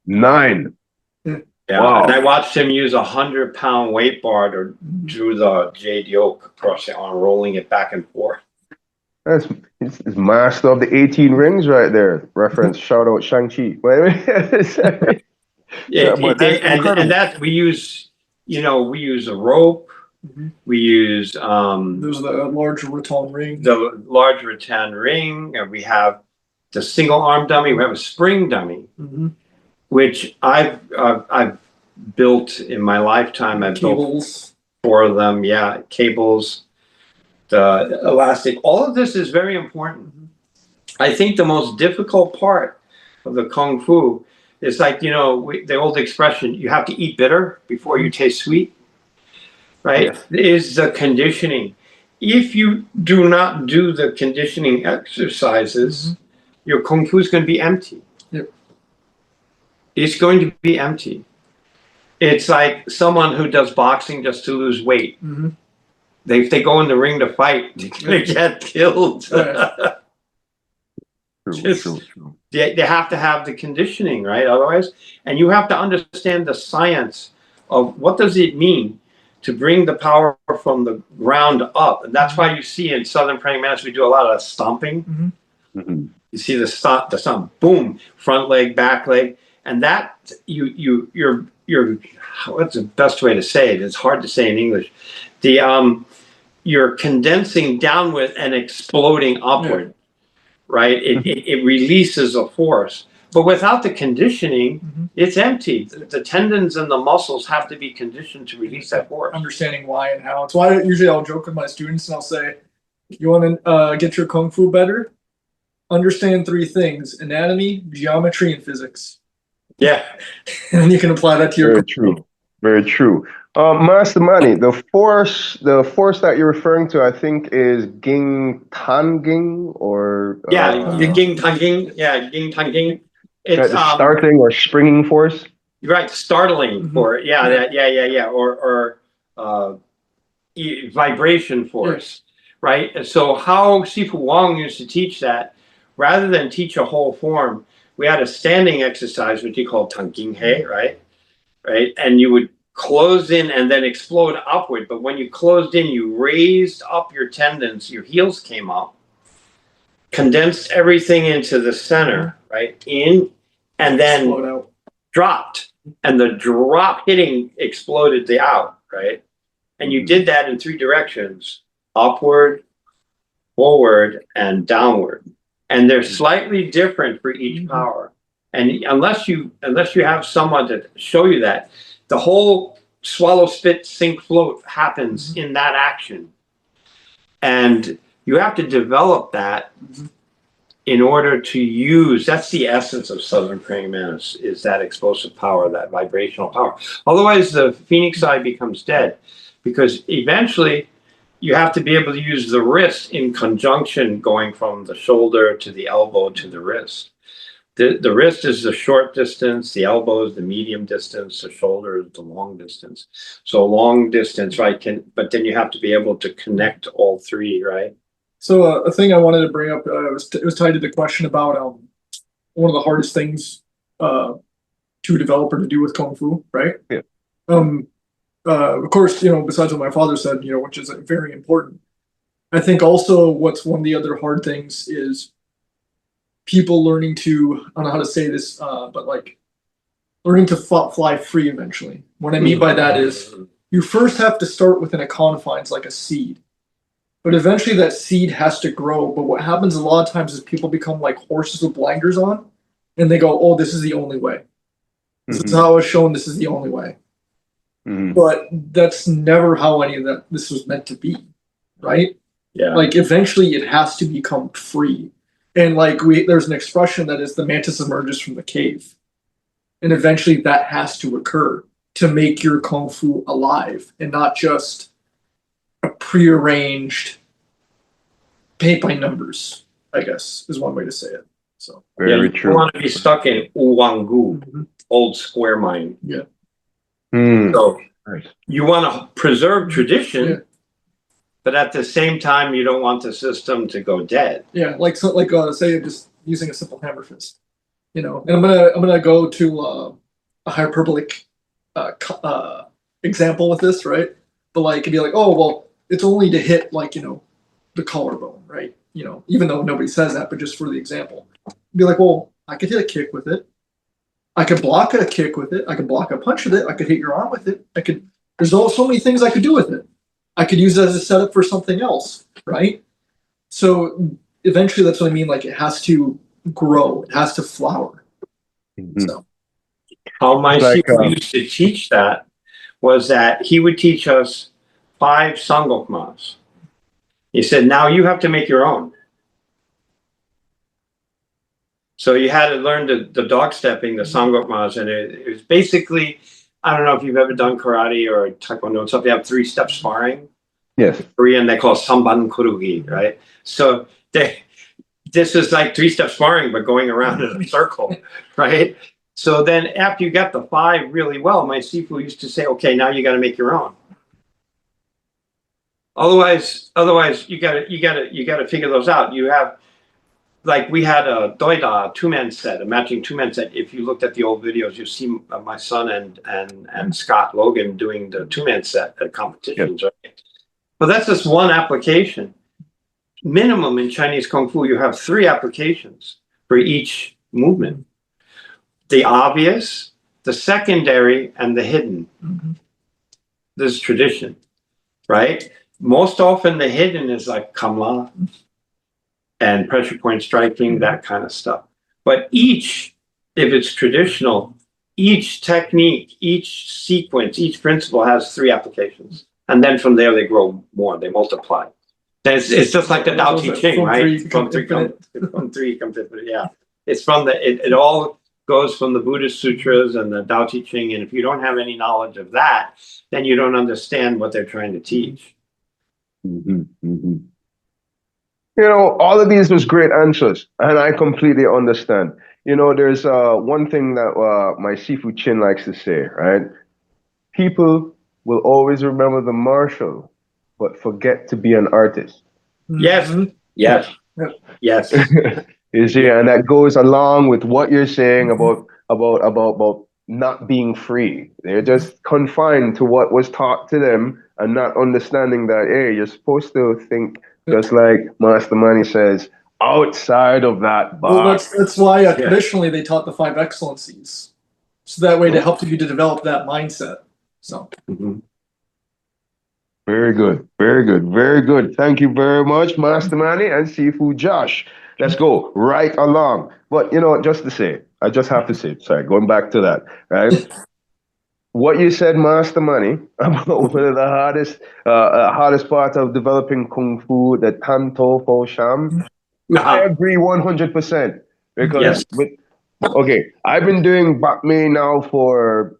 Speaker 1: 9.
Speaker 2: Yeah,
Speaker 1: Wow.
Speaker 2: and I watched him use 100-pound weight bar to do the jade yoke across the arm, rolling it back and forth.
Speaker 1: That's it's master of the 18 rings right there. Reference, shout out Shang-Chi.
Speaker 2: And that we use a rope. We use
Speaker 3: there's the large rattan ring.
Speaker 2: The large rattan ring, and we have the single arm dummy. We have a spring dummy, which I've built in my lifetime. I've built 4 of them. Yeah, cables, the elastic. All of this is very important. I think the most difficult part of the Kung Fu is like, the old expression, you have to eat bitter before you taste sweet, right? Is the conditioning. If you do not do the conditioning exercises, your Kung Fu is going to be empty. It's going to be empty. It's like someone who does boxing just to lose weight.
Speaker 3: Mm-hmm.
Speaker 2: If they go in the ring to fight, they're gonna get killed.
Speaker 1: True.
Speaker 2: They have to have the conditioning, right? Otherwise, and you have to understand the science of what does it mean to bring the power from the ground up. And that's why you see in Southern Praying Mantis, we do a lot of stomping.
Speaker 3: Mm-hmm.
Speaker 1: Mm-hmm.
Speaker 2: You see the stomp, boom, front leg, back leg. And that you're what's the best way to say it? It's hard to say in English. You're condensing downward and exploding upward, right? It releases a force. But without the conditioning, it's empty. The tendons and the muscles have to be conditioned to release that force.
Speaker 3: Understanding why and how. It's why usually I'll joke with my students and I'll say, you want to get your Kung Fu better? Understand 3 things: anatomy, geometry, and physics.
Speaker 2: Yeah.
Speaker 3: And you can apply that to your
Speaker 1: Very true. Very true. Master Manny, the force that you're referring to, I think, is Ging Tanging or
Speaker 2: Ging Tanging. Yeah, Ging Tanging. It's
Speaker 1: the starting or springing force.
Speaker 2: Right, startling for it. Yeah. Or vibration force, right? And so how Sifu Wang used to teach that, rather than teach a whole form, we had a standing exercise which he called Tanging He, right? And you would close in and then explode upward. But when you closed in, you raised up your tendons, your heels came up, condensed everything into the center, right? In, and then dropped. And the drop hitting exploded the out, right? And you did that in 3 directions: upward, forward, and downward. And they're slightly different for each power. And unless you have someone to show you that, the whole swallow, spit, sink, float happens in that action. And you have to develop that in order to use, that's the essence of Southern Praying Mantis, is that explosive power, that vibrational power. Otherwise, the Phoenix eye becomes dead, because eventually you have to be able to use the wrist in conjunction, going from the shoulder to the elbow to the wrist. The wrist is the short distance, the elbow is the medium distance, the shoulder is the long distance. So long distance, right? But then you have to be able to connect all 3, right?
Speaker 3: So a thing I wanted to bring up, it was tied to the question about one of the hardest things to develop or to do with Kung Fu, right?
Speaker 1: Yeah.
Speaker 3: Of course, besides what my father said, which is very important. I think also what's one of the other hard things is people learning to, I don't know how to say this, but like learning to fly free eventually. What I mean by that is you first have to start within a confines like a seed. But eventually that seed has to grow. But what happens a lot of times is people become like horses with blinders on, and they go, oh, this is the only way. This is how I was shown, this is the only way. But that's never how any of this was meant to be, right?
Speaker 2: Yeah.
Speaker 3: Like eventually it has to become free. And like there's an expression that is the mantis emerges from the cave. And eventually that has to occur to make your Kung Fu alive and not just a prearranged paint by numbers, I guess, is one way to say it. So
Speaker 1: Very
Speaker 2: you
Speaker 1: true.
Speaker 2: don't want to be stuck in Uwangu, old square mind.
Speaker 3: Yeah.
Speaker 2: So
Speaker 1: Nice.
Speaker 2: you want to preserve tradition, but at the same time, you don't want the system to go dead.
Speaker 3: Yeah, say just using a simple hammer fist, and I'm gonna go to a hyperbolic example with this, right? But like it'd be like, oh well, it's only to hit the collarbone, right? Even though nobody says that, but just for the example, it'd be like, well, I could hit a kick with it. I could block a kick with it. I could block a punch with it. I could hit your arm with it. There's so many things I could do with it. I could use it as a setup for something else, right? So eventually that's what I mean. Like it has to grow. It has to flower. So
Speaker 2: how my Sifu used to teach that was that he would teach us 5 sangokmas. He said, now you have to make your own. So you had to learn the dog stepping, the sangokmas, and it was basically, I don't know if you've ever done karate or taekwondo and stuff. They have 3-step sparring.
Speaker 1: Yes.
Speaker 2: Korean, they call it samban kurugi, right? So this is like 3-step sparring, but going around in a circle, right? So then after you got the 5 really well, my Sifu used to say, okay, now you got to make your own. Otherwise you gotta figure those out. You have, like, we had a doida 2-man set, a matching 2-man set. If you looked at the old videos, you see my son and Scott Logan doing the 2-man set at competitions, right? But that's just one application. Minimum in Chinese Kung Fu, you have 3 applications for each movement. The obvious, the secondary, and the hidden. This is tradition, right? Most often the hidden is like kamla and pressure point striking, that kind of stuff. But each, if it's traditional, each technique, each sequence, each principle has 3 applications. And then from there they grow more, they multiply. It's just like the Tao Te Ching, right? From 3 comes infinite, yeah. It's from it all goes from the Buddhist sutras and the Tao Te Ching. And if you don't have any knowledge of that, then you don't understand what they're trying to teach.
Speaker 1: You know, all of these was great answers, and I completely understand. You know, there's one thing that my Sifu Chin likes to say, right? People will always remember the martial, but forget to be an artist.
Speaker 2: Yes, yes, yes.
Speaker 1: You see, and that goes along with what you're saying about not being free. They're just confined to what was taught to them and not understanding that, hey, you're supposed to think just like Master Manny says, outside of that
Speaker 3: Well,
Speaker 1: box.
Speaker 3: that's why traditionally they taught the 5 excellencies, so that way to help you to develop that mindset. So.
Speaker 1: Very good, very good, very good. Thank you very much, Master Manny and Sifu Josh. Let's go right along. But you know, just to say, I just have to say, sorry, going back to that, right? What you said, Master Manny, about one of the hardest part of developing Kung Fu, the Tan To Fo Sham, I agree 100%. Because okay, I've been doing Bak Mei now for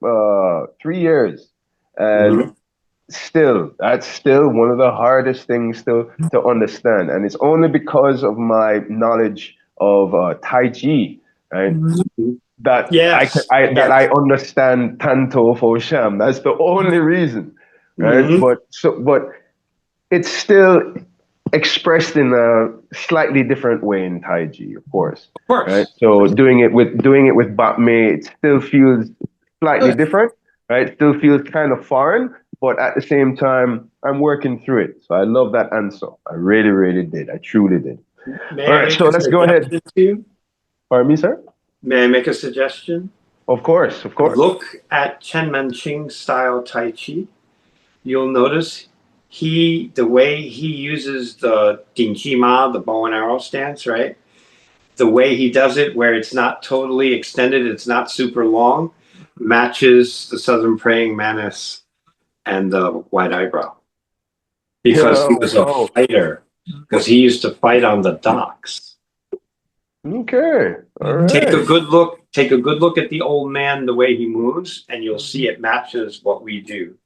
Speaker 1: 3 years, and that's still one of the hardest things still to understand, and it's only because of my knowledge of Tai Chi, right? That I understand Tanto Fo Sham. That's the only reason, right? But it's still expressed in a slightly different way in Tai Chi, of course. Right? So doing it with Bap Mei, it still feels slightly different, right? It still feels kind of foreign, but at the same time, I'm working through it. So I love that answer. I really, really did. I truly did. All right, so let's go ahead. Pardon me, sir?
Speaker 2: May I make a suggestion?
Speaker 1: Of course, of course.
Speaker 2: Look at Chen Manqing style Tai Chi. You'll notice the way he uses the Ding Chi Ma, the bow and arrow stance, right? The way he does it, where it's not totally extended, it's not super long, matches the Southern Praying Mantis and the White Eyebrow. Because he was a fighter, because he used to fight on the docks.
Speaker 1: Okay. All right.
Speaker 2: Take a good look at the old man, the way he moves, and you'll see it matches what we do.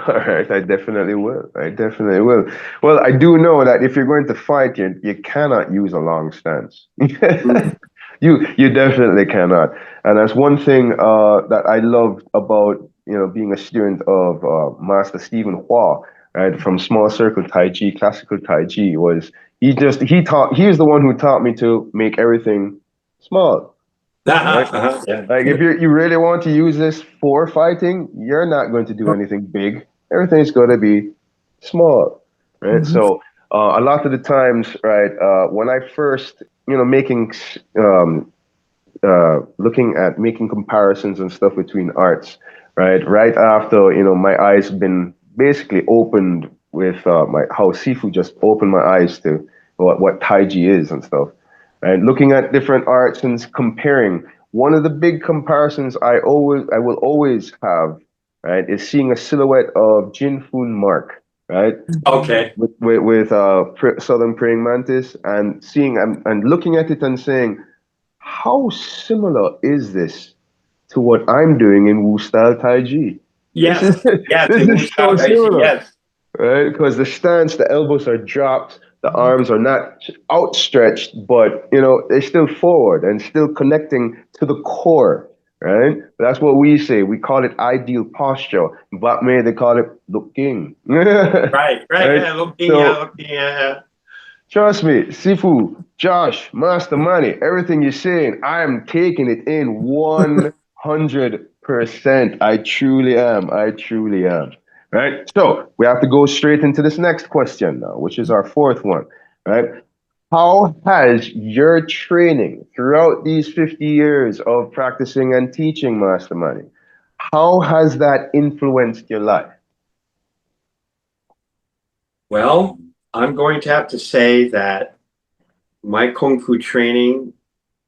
Speaker 1: All right, I definitely will. I definitely will. Well, I do know that if you're going to fight, you cannot use a long stance. You definitely cannot. And that's one thing that I love about being a student of Master Stephen Hua, right, from Small Circle Tai Chi, Classical Tai Chi, was he was the one who taught me to make everything small. Right? Like if you really want to use this for fighting, you're not going to do anything big. Everything's going to be small, right? So a lot of the times, right, when I first, looking at making comparisons and stuff between arts, right after my eyes been basically opened with how Sifu just opened my eyes to what Tai Chi is and stuff. Right, looking at different arts and comparing. One of the big comparisons I will always have, right, is seeing a silhouette of Jin Fun Mark, right?
Speaker 2: Okay.
Speaker 1: With Southern Praying Mantis, and seeing and looking at it and saying, how similar is this to what I'm doing in Wu style Tai Chi?
Speaker 2: Yes.
Speaker 1: This is so similar. Yes. Right, because the stance, the elbows are dropped, The arms are not outstretched, but they're still forward and still connecting to the core, right? That's what we say. We call it ideal posture. But may they call it looking.
Speaker 2: Right,
Speaker 1: Right?
Speaker 2: yeah, looking, yeah,
Speaker 1: So
Speaker 2: looking, yeah.
Speaker 1: trust me, Sifu, Josh, Master Manny, everything you're saying, I am taking it in 100%. I truly am. I truly am. Right? So we have to go straight into this next question now, which is our fourth one. Right? How has your training throughout these 50 years of practicing and teaching, Master Manny, how has that influenced your life?
Speaker 2: Well, I'm going to have to say that my Kung Fu training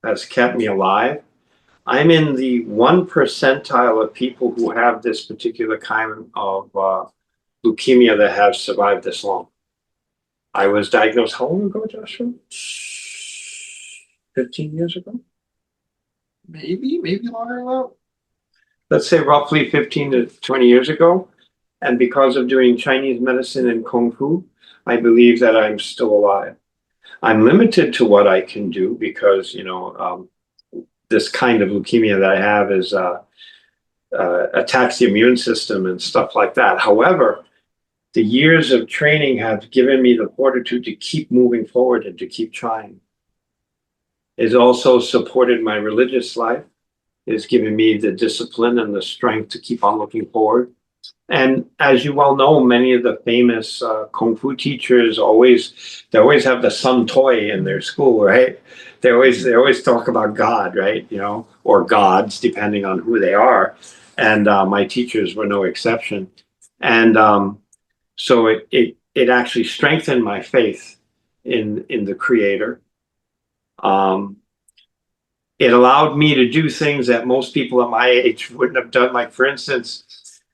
Speaker 2: has kept me alive. I'm in the 1 percentile of people who have this particular kind of leukemia that have survived this long. I was diagnosed how long ago, Joshua? 15 years ago?
Speaker 3: Maybe longer than that.
Speaker 2: Let's say roughly 15 to 20 years ago. And because of doing Chinese medicine and Kung Fu, I believe that I'm still alive. I'm limited to what I can do because, this kind of leukemia that I have is attacks the immune system and stuff like that. However, the years of training have given me the fortitude to keep moving forward and to keep trying. It's also supported my religious life. It's given me the discipline and the strength to keep on looking forward. And as you well know, many of the famous Kung Fu teachers always have the sun toy in their school, right? They always talk about God, right? Or gods, depending on who they are. And my teachers were no exception. And so it actually strengthened my faith in the Creator. It allowed me to do things that most people at my age wouldn't have done. Like, for instance,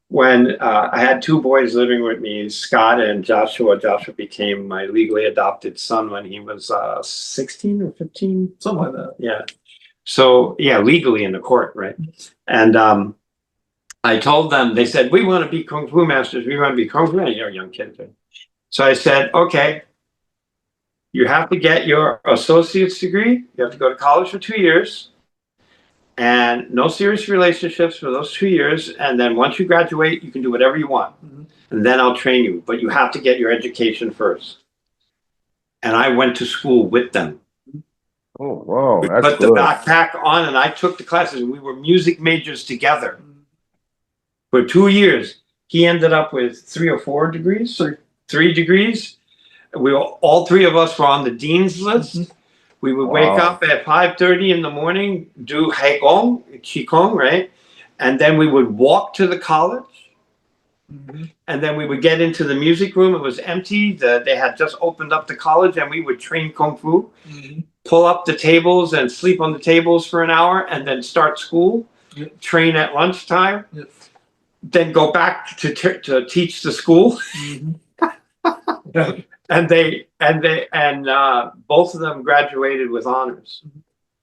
Speaker 2: when I had 2 boys living with me, Scott and Joshua. Joshua became my legally adopted son when he was 16 or 15.
Speaker 3: Something like that.
Speaker 2: Yeah. So, yeah, legally in the court, right? And I told them, they said, we want to be Kung Fu masters. We want to be Kung Fu masters. You're young kids. Right? So I said, okay, you have to get your associate's degree. You have to go to college for 2 years. And no serious relationships for those 2 years. And then once you graduate, you can do whatever you want. Mm-hmm. And then I'll train you. But you have to get your education first. And I went to school with them.
Speaker 1: Oh, wow.
Speaker 2: We
Speaker 1: That's
Speaker 2: put
Speaker 1: good.
Speaker 2: the backpack on and I took the classes. We were music majors together. For 2 years, he ended up with 3 or 4 degrees. 3 degrees. All 3 of us were on the dean's list. Mm-hmm. We would wake up at 5:30 in the morning, do Qigong, right? And then we would walk to the college. Mm-hmm. And then we would get into the music room. It was empty. They had just opened up the college and we would train Kung Fu, mm-hmm. pull up the tables and sleep on the tables for an hour and then start school, yep. Train at lunchtime, yep. Then go back to teach the school. Mm-hmm. And both of them graduated with honors.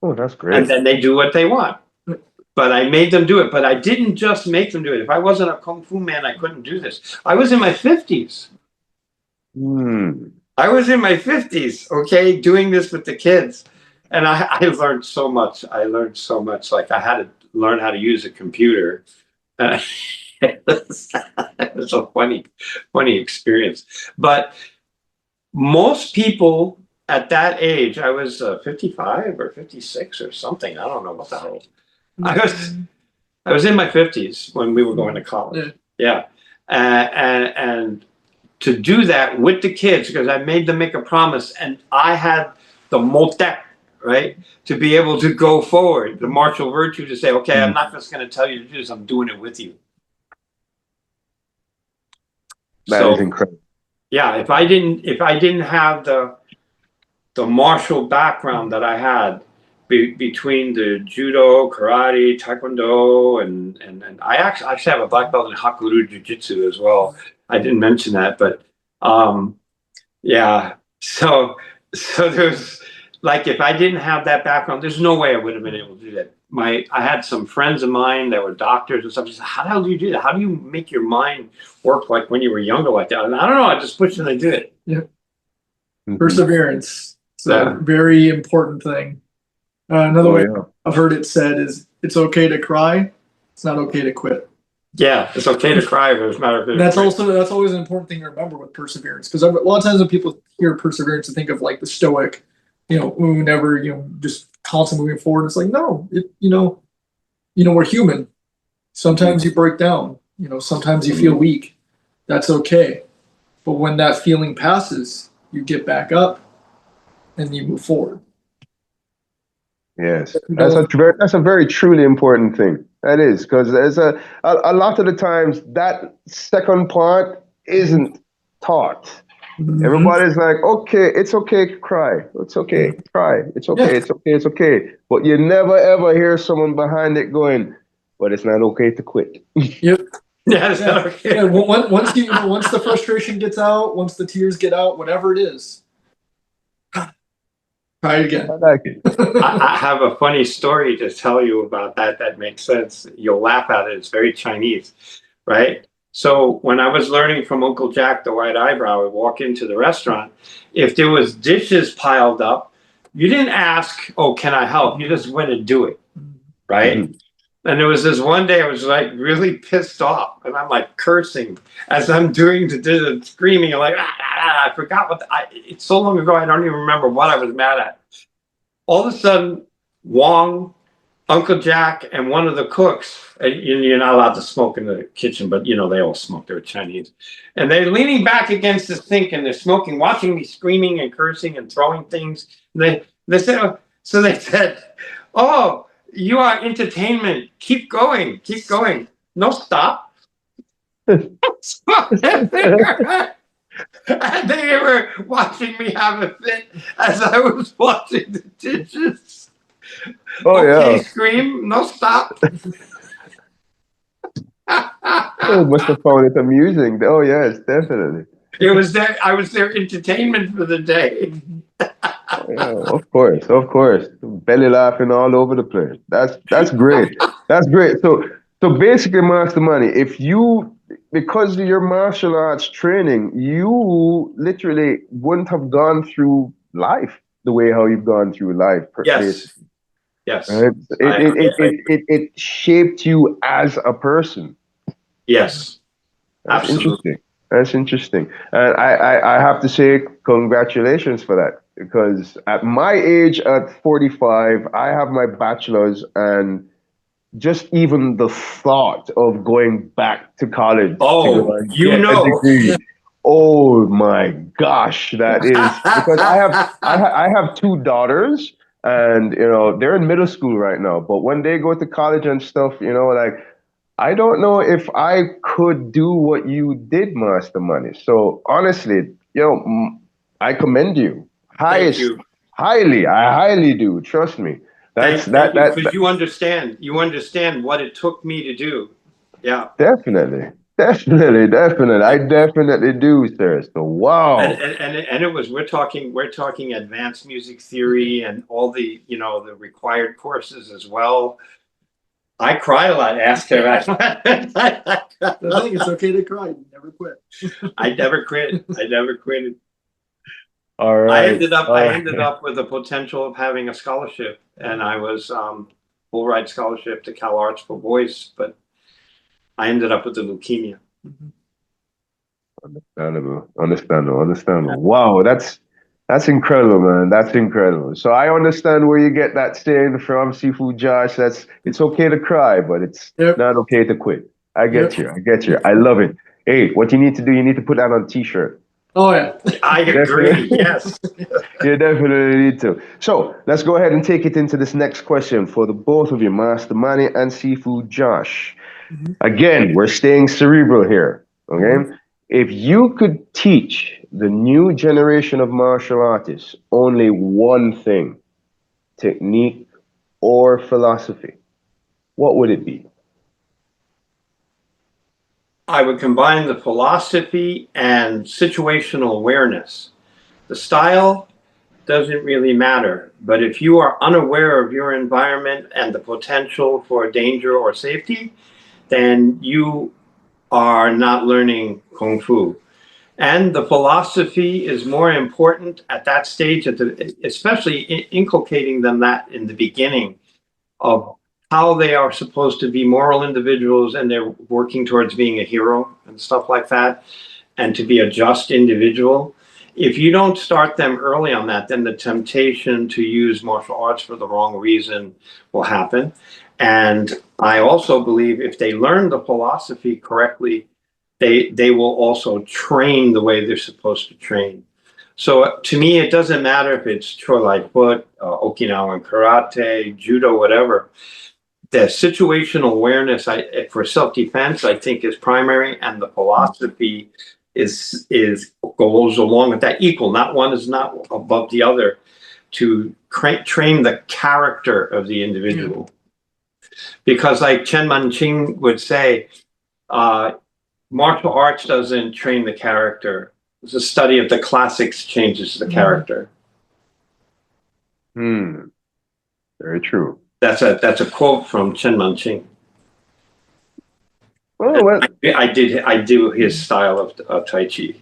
Speaker 1: Oh, that's great.
Speaker 2: And then they do what they want. But I made them do it. But I didn't just make them do it. If I wasn't a Kung Fu man, I couldn't do this. I was in my 50s. I was in my 50s, okay, doing this with the kids. And I learned so much. Like I had to learn how to use a computer. It was a funny experience. But most people at that age, I was 55 or 56 or something. I don't know what the hell. I was in my 50s when we were going to college. Yeah. And to do that with the kids, because I made them make a promise and I had the motek, right? To be able to go forward, the martial virtue to say, okay, I'm not just going to tell you to do this. I'm doing it with you.
Speaker 1: That is incredible.
Speaker 2: Yeah, if I didn't have the martial background that I had between the judo, karate, taekwondo, and I actually have a black belt in Hakuru Jiu-Jitsu as well. I didn't mention that, but yeah. So there's like if I didn't have that background, there's no way I would have been able to do that. I had some friends of mine that were doctors and stuff. They said, how the hell do you do that? How do you make your mind work like when you were younger like that? And I don't know. I just pushed and I did it. Yeah.
Speaker 3: Perseverance. It's
Speaker 2: Yeah.
Speaker 3: a very important thing. Another
Speaker 1: Oh
Speaker 3: way
Speaker 1: yeah.
Speaker 3: I've heard it said is it's okay to cry. It's not okay to quit.
Speaker 2: Yeah, it's okay to cry, but it's not okay to
Speaker 3: And that's
Speaker 2: quit.
Speaker 3: that's always an important thing to remember with perseverance, because a lot of times when people hear perseverance, they think of like the stoic, who never just constantly moving forward. It's like no, we're human. Sometimes you break down. Sometimes you feel weak. That's okay. But when that feeling passes, you get back up and you move forward.
Speaker 1: Yes,
Speaker 3: You
Speaker 1: that's
Speaker 3: don't.
Speaker 1: that's a very truly important thing. That is because there's a lot of the times that second part isn't taught.
Speaker 3: Mhm.
Speaker 1: Everybody's like, okay, it's okay to cry. It's okay, cry. It's
Speaker 3: Yeah.
Speaker 1: okay, it's okay, it's okay. But you never ever hear someone behind it going, but it's not okay to quit.
Speaker 3: Yep.
Speaker 2: Yeah, it's
Speaker 3: Yeah.
Speaker 2: not okay.
Speaker 3: Yeah. Once the frustration gets out, once the tears get out, whatever it is, try it again.
Speaker 1: I like it.
Speaker 2: I have a funny story to tell you about that. That makes sense. You'll laugh at it. It's very Chinese, right? So when I was learning from Uncle Jack, the white eyebrow, I would walk into the restaurant. If there was dishes piled up, you didn't ask, "Oh, can I help?" You just went and do it, right?
Speaker 1: Mhm.
Speaker 2: And there was this one day I was like really pissed off, and I'm like cursing as I'm doing the dishes, screaming, like I forgot it's so long ago I don't even remember what I was mad at. All of a sudden, Wong, Uncle Jack, and one of the cooks, and you're not allowed to smoke in the kitchen, but they all smoke, they're Chinese. And they're leaning back against the sink and they're smoking, watching me screaming and cursing and throwing things. They said, so they said, "Oh, you are entertainment. Keep going, keep going. No stop." And they were watching me have a fit as I was washing the dishes.
Speaker 1: Oh
Speaker 2: Okay,
Speaker 1: yeah.
Speaker 2: scream, no stop.
Speaker 1: Oh, must have found it amusing. Oh yes, definitely.
Speaker 2: I was their entertainment for the day.
Speaker 1: Oh, yeah, of course, of course. Belly laughing all over the place. That's great. That's great. So basically, Master Money, if you because of your martial arts training, you literally wouldn't have gone through life the way how you've gone through life,
Speaker 2: Yes,
Speaker 1: basically.
Speaker 2: yes,
Speaker 1: Right? It shaped you as a person.
Speaker 2: yes,
Speaker 1: That's
Speaker 2: absolutely.
Speaker 1: interesting. That's interesting. And I have to say congratulations for that because at my age, at 45, I have my bachelor's and just even the thought of going back to college to go
Speaker 2: Oh,
Speaker 1: and get a degree. Oh my gosh, that is because I have two daughters and they're in middle school right now, but when they go to college and stuff, like I don't know if I could do what you did, Master Money. So honestly, I commend you.
Speaker 2: Thank
Speaker 1: Highest,
Speaker 2: you.
Speaker 1: highly, I highly do. Trust me. That's
Speaker 2: Thank you, because you understand what it took me to do. Yeah.
Speaker 1: definitely, definitely, definitely. I definitely do, sir. So wow.
Speaker 2: And it was we're talking advanced music theory and all the the required courses as well. I cry a lot after
Speaker 3: The thing, it's
Speaker 2: I
Speaker 3: okay to cry. You never quit.
Speaker 2: I never quit. I never quit.
Speaker 1: All
Speaker 2: I
Speaker 1: right.
Speaker 2: ended up
Speaker 1: All
Speaker 2: I
Speaker 1: right.
Speaker 2: ended up with the potential of having a scholarship, and I was full ride scholarship to Cal Arts for voice, but I ended up with the leukemia.
Speaker 1: Understandable, understandable, understandable. Wow, that's incredible, man. That's incredible. So I understand where you get that saying from, Sifu Josh. It's okay to cry, but it's
Speaker 3: Yep.
Speaker 1: not okay to quit. I get
Speaker 3: Yep.
Speaker 1: you. I get you. I love it. Hey, what you need to do, you need to put that on a t-shirt.
Speaker 3: Oh yeah.
Speaker 2: I agree.
Speaker 1: Definitely.
Speaker 2: Yes.
Speaker 1: You definitely need to. So let's go ahead and take it into this next question for the both of you, Master Manny and Sifu Josh.
Speaker 3: Mhm.
Speaker 1: Again, we're staying cerebral here.
Speaker 3: Mhm.
Speaker 1: Okay? If you could teach the new generation of martial artists only one thing, technique or philosophy, what would it be?
Speaker 2: I would combine the philosophy and situational awareness. The style doesn't really matter, but if you are unaware of your environment and the potential for danger or safety, then you are not learning Kung Fu. And the philosophy is more important at that stage, especially inculcating them that in the beginning of how they are supposed to be moral individuals, and they're working towards being a hero and stuff like that, and to be a just individual. If you don't start them early on that, then the temptation to use martial arts for the wrong reason will happen. And I also believe if they learn the philosophy correctly, they will also train the way they're supposed to train. So to me, it doesn't matter if it's Chorlai Foot, Okinawan Karate, Judo, whatever. The situational awareness for self-defense, I think, is primary, and the philosophy is goes along with that, equal. Not one is not above the other, to train the character of the individual. Because like Chen Manqing would say, martial arts doesn't train the character. The study of the classics changes the character.
Speaker 1: Very true.
Speaker 2: That's a quote from Chen Manqing.
Speaker 1: Well,
Speaker 2: I do his style of Tai Chi.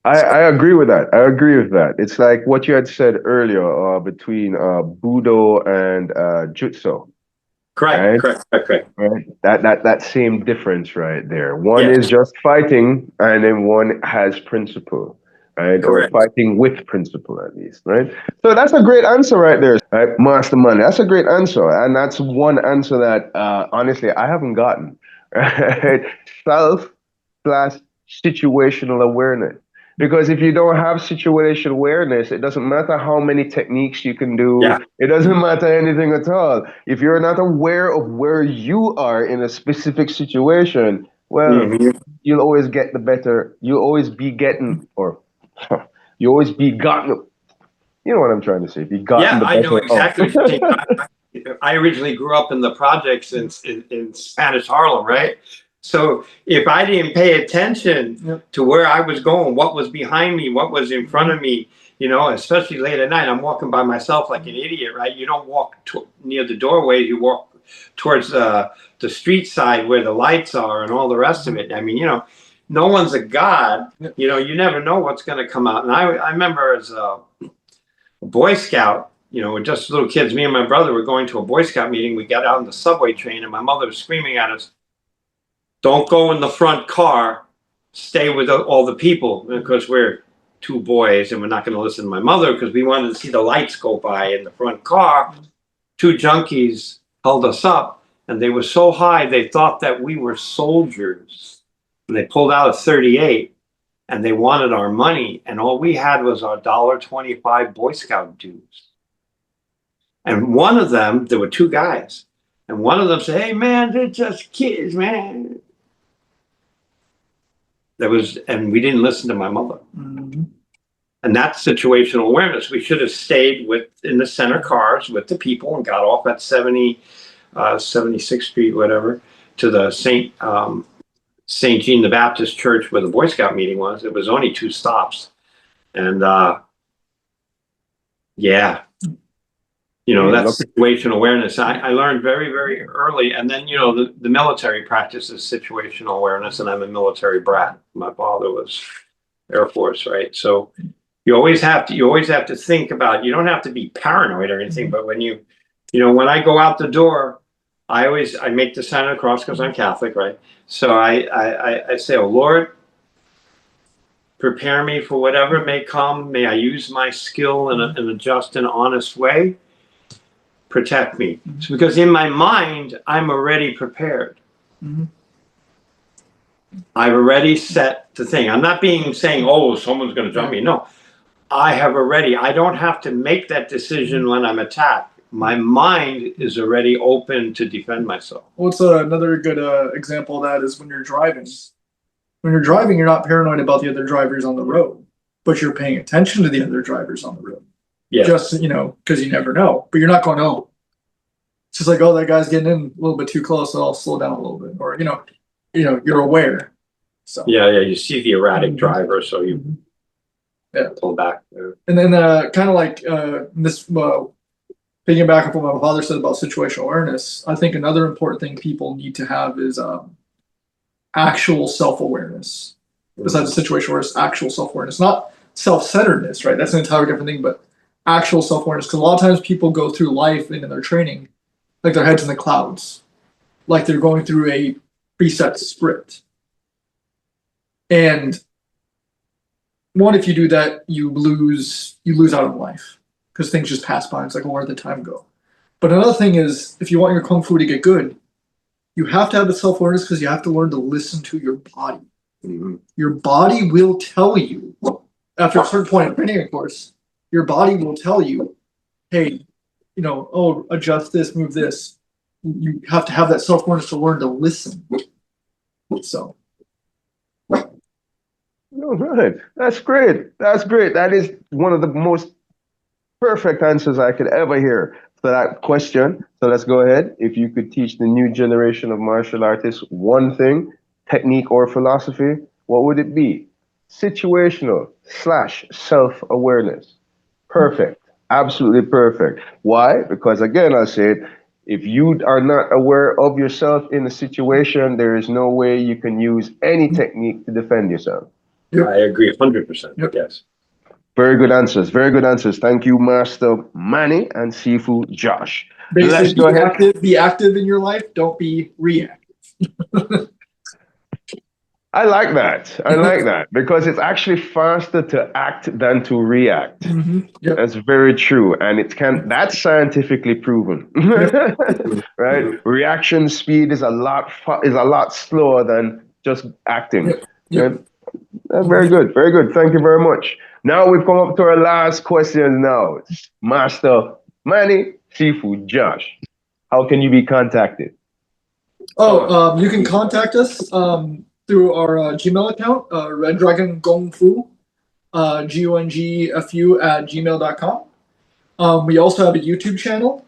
Speaker 1: I agree with that. I agree with that. It's like what you had said earlier between Budo and Jutsu.
Speaker 2: Correct,
Speaker 1: right?
Speaker 2: correct.
Speaker 1: Right? That same difference right there. One is just fighting, and then one has principle, right?
Speaker 2: Correct.
Speaker 1: Or fighting with principle at least, right? So that's a great answer right there, right? Master Manny. That's a great answer, and that's one answer that honestly I haven't gotten. Right? Self slash situational awareness. Because if you don't have situational awareness, it doesn't matter how many techniques you can do.
Speaker 2: Yeah.
Speaker 1: It doesn't matter anything at all. If you're not aware of where you are in a specific situation, well, you'll always get the better. You'll always be getting, or you always be gotten. You know what I'm trying to say? Be gotten the better.
Speaker 2: I know exactly what you're saying. I originally grew up in the projects in Spanish Harlem, right? So if I didn't pay attention to where I was going, what was behind me, what was in front of me, especially late at night, I'm walking by myself like an idiot, right? You don't walk near the doorway, you walk towards the street side where the lights are and all the rest of it. I mean, no one's a god. You never know what's going to come out. And I remember as a Boy Scout, we're just little kids, me and my brother were going to a Boy Scout meeting. We got out on the subway train and my mother was screaming at us, "Don't go in the front car, stay with all the people." Because we're two boys and we're not going to listen to my mother because we wanted to see the lights go by in the front car. Two junkies held us up and they were so high they thought that we were soldiers. And they pulled out a .38 and they wanted our money, and all we had was our $1.25 Boy Scout dues. And one of them, there were two guys, and one of them said, "Hey man, they're just kids, man." And we didn't listen to my mother. And that's situational awareness. We should have stayed in the center cars with the people and got off at 76th Street, whatever, to the St. Jean the Baptist Church where the Boy Scout meeting was. It was only 2 stops. And that's situational awareness. I learned very, very early. And then, the military practices situational awareness, and I'm a military brat. My father was Air Force, right? So you always have to think about, you don't have to be paranoid or anything, but when when I go out the door, I make the sign of the cross because I'm Catholic, right? So I say, "Oh Lord, prepare me for whatever may come. May I use my skill in a just and honest way. Protect me." So because in my mind, I'm already prepared. I've already set the thing. I'm not saying, "Oh, someone's going to jump me." No, I don't have to make that decision when I'm attacked. My mind is already open to defend myself.
Speaker 3: What's another good example of that is when you're driving. When you're driving, you're not paranoid about the other drivers on the road, but you're paying attention to the other drivers on the road.
Speaker 2: Yeah.
Speaker 3: Just, because you never know, but you're not going, "Oh, it's just like, oh, that guy's getting in a little bit too close, so I'll slow down a little bit." Or, you're aware. So.
Speaker 2: Yeah. You see the erratic driver, so you pull back.
Speaker 3: And then kind of like this, piggyback up what my father said about situational awareness, I think another important thing people need to have is actual self-awareness. besides a situation where it's actual self-awareness, not self-centeredness, right? That's an entirely different thing, but actual self-awareness. Because a lot of times people go through life and in their training, like their head's in the clouds, like they're going through a preset script. And one, if you do that, you lose out of life because things just pass by. It's like, well, where did the time go? But another thing is, if you want your kung fu to get good, you have to have the self-awareness because you have to learn to listen to your body.
Speaker 2: Mm-hmm.
Speaker 3: Your body will tell you, after a certain point of training, of course, your body will tell you, hey, oh, adjust this, move this. You have to have that self-awareness to learn to listen. So.
Speaker 1: All right. That's great. That's great. That is one of the most perfect answers I could ever hear for that question. So let's go ahead. If you could teach the new generation of martial artists one thing, technique or philosophy, what would it be? Situational / self-awareness. Perfect. Absolutely perfect. Why? Because again, I'll say it, if you are not aware of yourself in a situation, there is no way you can use any technique to defend yourself.
Speaker 2: Yep. I agree 100%. Yep. Yes.
Speaker 1: Very good answers. Very good answers. Thank you, Master Manny and Sifu Josh.
Speaker 3: Basically,
Speaker 1: Let's go ahead.
Speaker 3: Be active in your life. Don't be reactive.
Speaker 1: I like that. I like that because it's actually faster to act than to react.
Speaker 3: Mm-hmm. Yep.
Speaker 1: That's very true, and that's scientifically proven. Right? Reaction speed is a lot slower than just acting.
Speaker 3: Yep. Yep.
Speaker 1: Right? Very good. Very good. Thank you very much. Now we've come up to our last question. Now, Master Manny, Sifu Josh, how can you be contacted?
Speaker 3: You can contact us through our Gmail account, Red Dragon Gong Fu, GONGFU at gmail.com. We also have a YouTube channel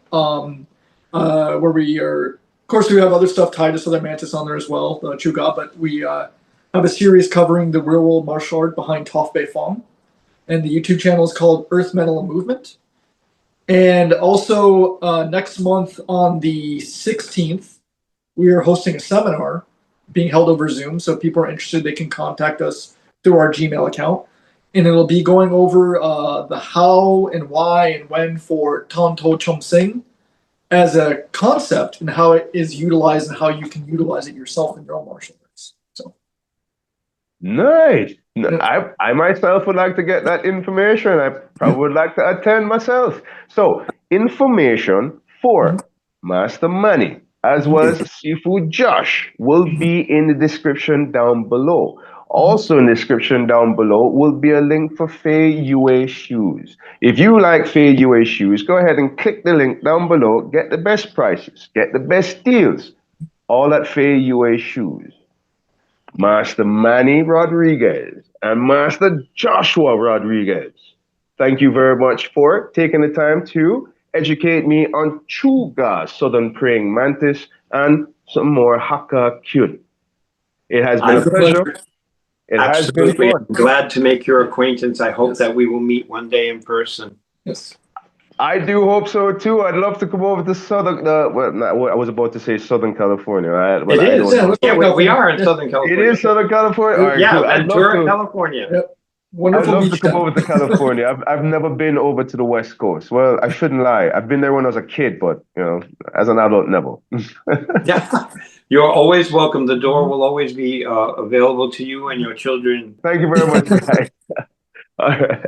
Speaker 3: where we are, of course, we have other stuff tied to Southern Mantis on there as well, Chuga, but we have a series covering the real world martial art behind Toph Bei Fong. And the YouTube channel is called Earth, Metal, and Movement. And also next month on the 16th, we are hosting a seminar being held over Zoom. So if people are interested, they can contact us through our Gmail account. And it'll be going over the how and why and when for Tan To Chum Sing as a concept and how it is utilized and how you can utilize it yourself in your own martial arts. So.
Speaker 1: Nice. I myself would like to get that information. I probably would like to attend myself. So, information for Master Manny as well as Sifu Josh will be in the description down below. Also in the description down below will be a link for Feiyue shoes. If you like Feiyue shoes, go ahead and click the link down below. Get the best prices, get the best deals, all at Feiyue shoes. Master Manny Rodriguez and Master Joshua Rodriguez, thank you very much for taking the time to educate me on Chuga, Southern Praying Mantis, and some more Hakka Kyun. It has been a pleasure. It
Speaker 2: Absolutely.
Speaker 1: has been fun.
Speaker 2: I'm glad to make your acquaintance. I hope that we will meet one day in person.
Speaker 3: Yes.
Speaker 1: I do hope so too. I'd love to come over to Southern. I was about to say Southern California. Right?
Speaker 2: It is. Yeah, we are in Southern California.
Speaker 1: It is Southern California. Right,
Speaker 2: yeah,
Speaker 1: cool.
Speaker 2: Ventura, California.
Speaker 3: Yep. Wonderful.
Speaker 1: I'd love to come over to California. I've never been over to the West Coast. Well, I shouldn't lie. I've been there when I was a kid, but as an adult, never.
Speaker 2: Yeah, you're always welcome. The door will always be available to you and your children.
Speaker 1: Thank you very much, guys. All right.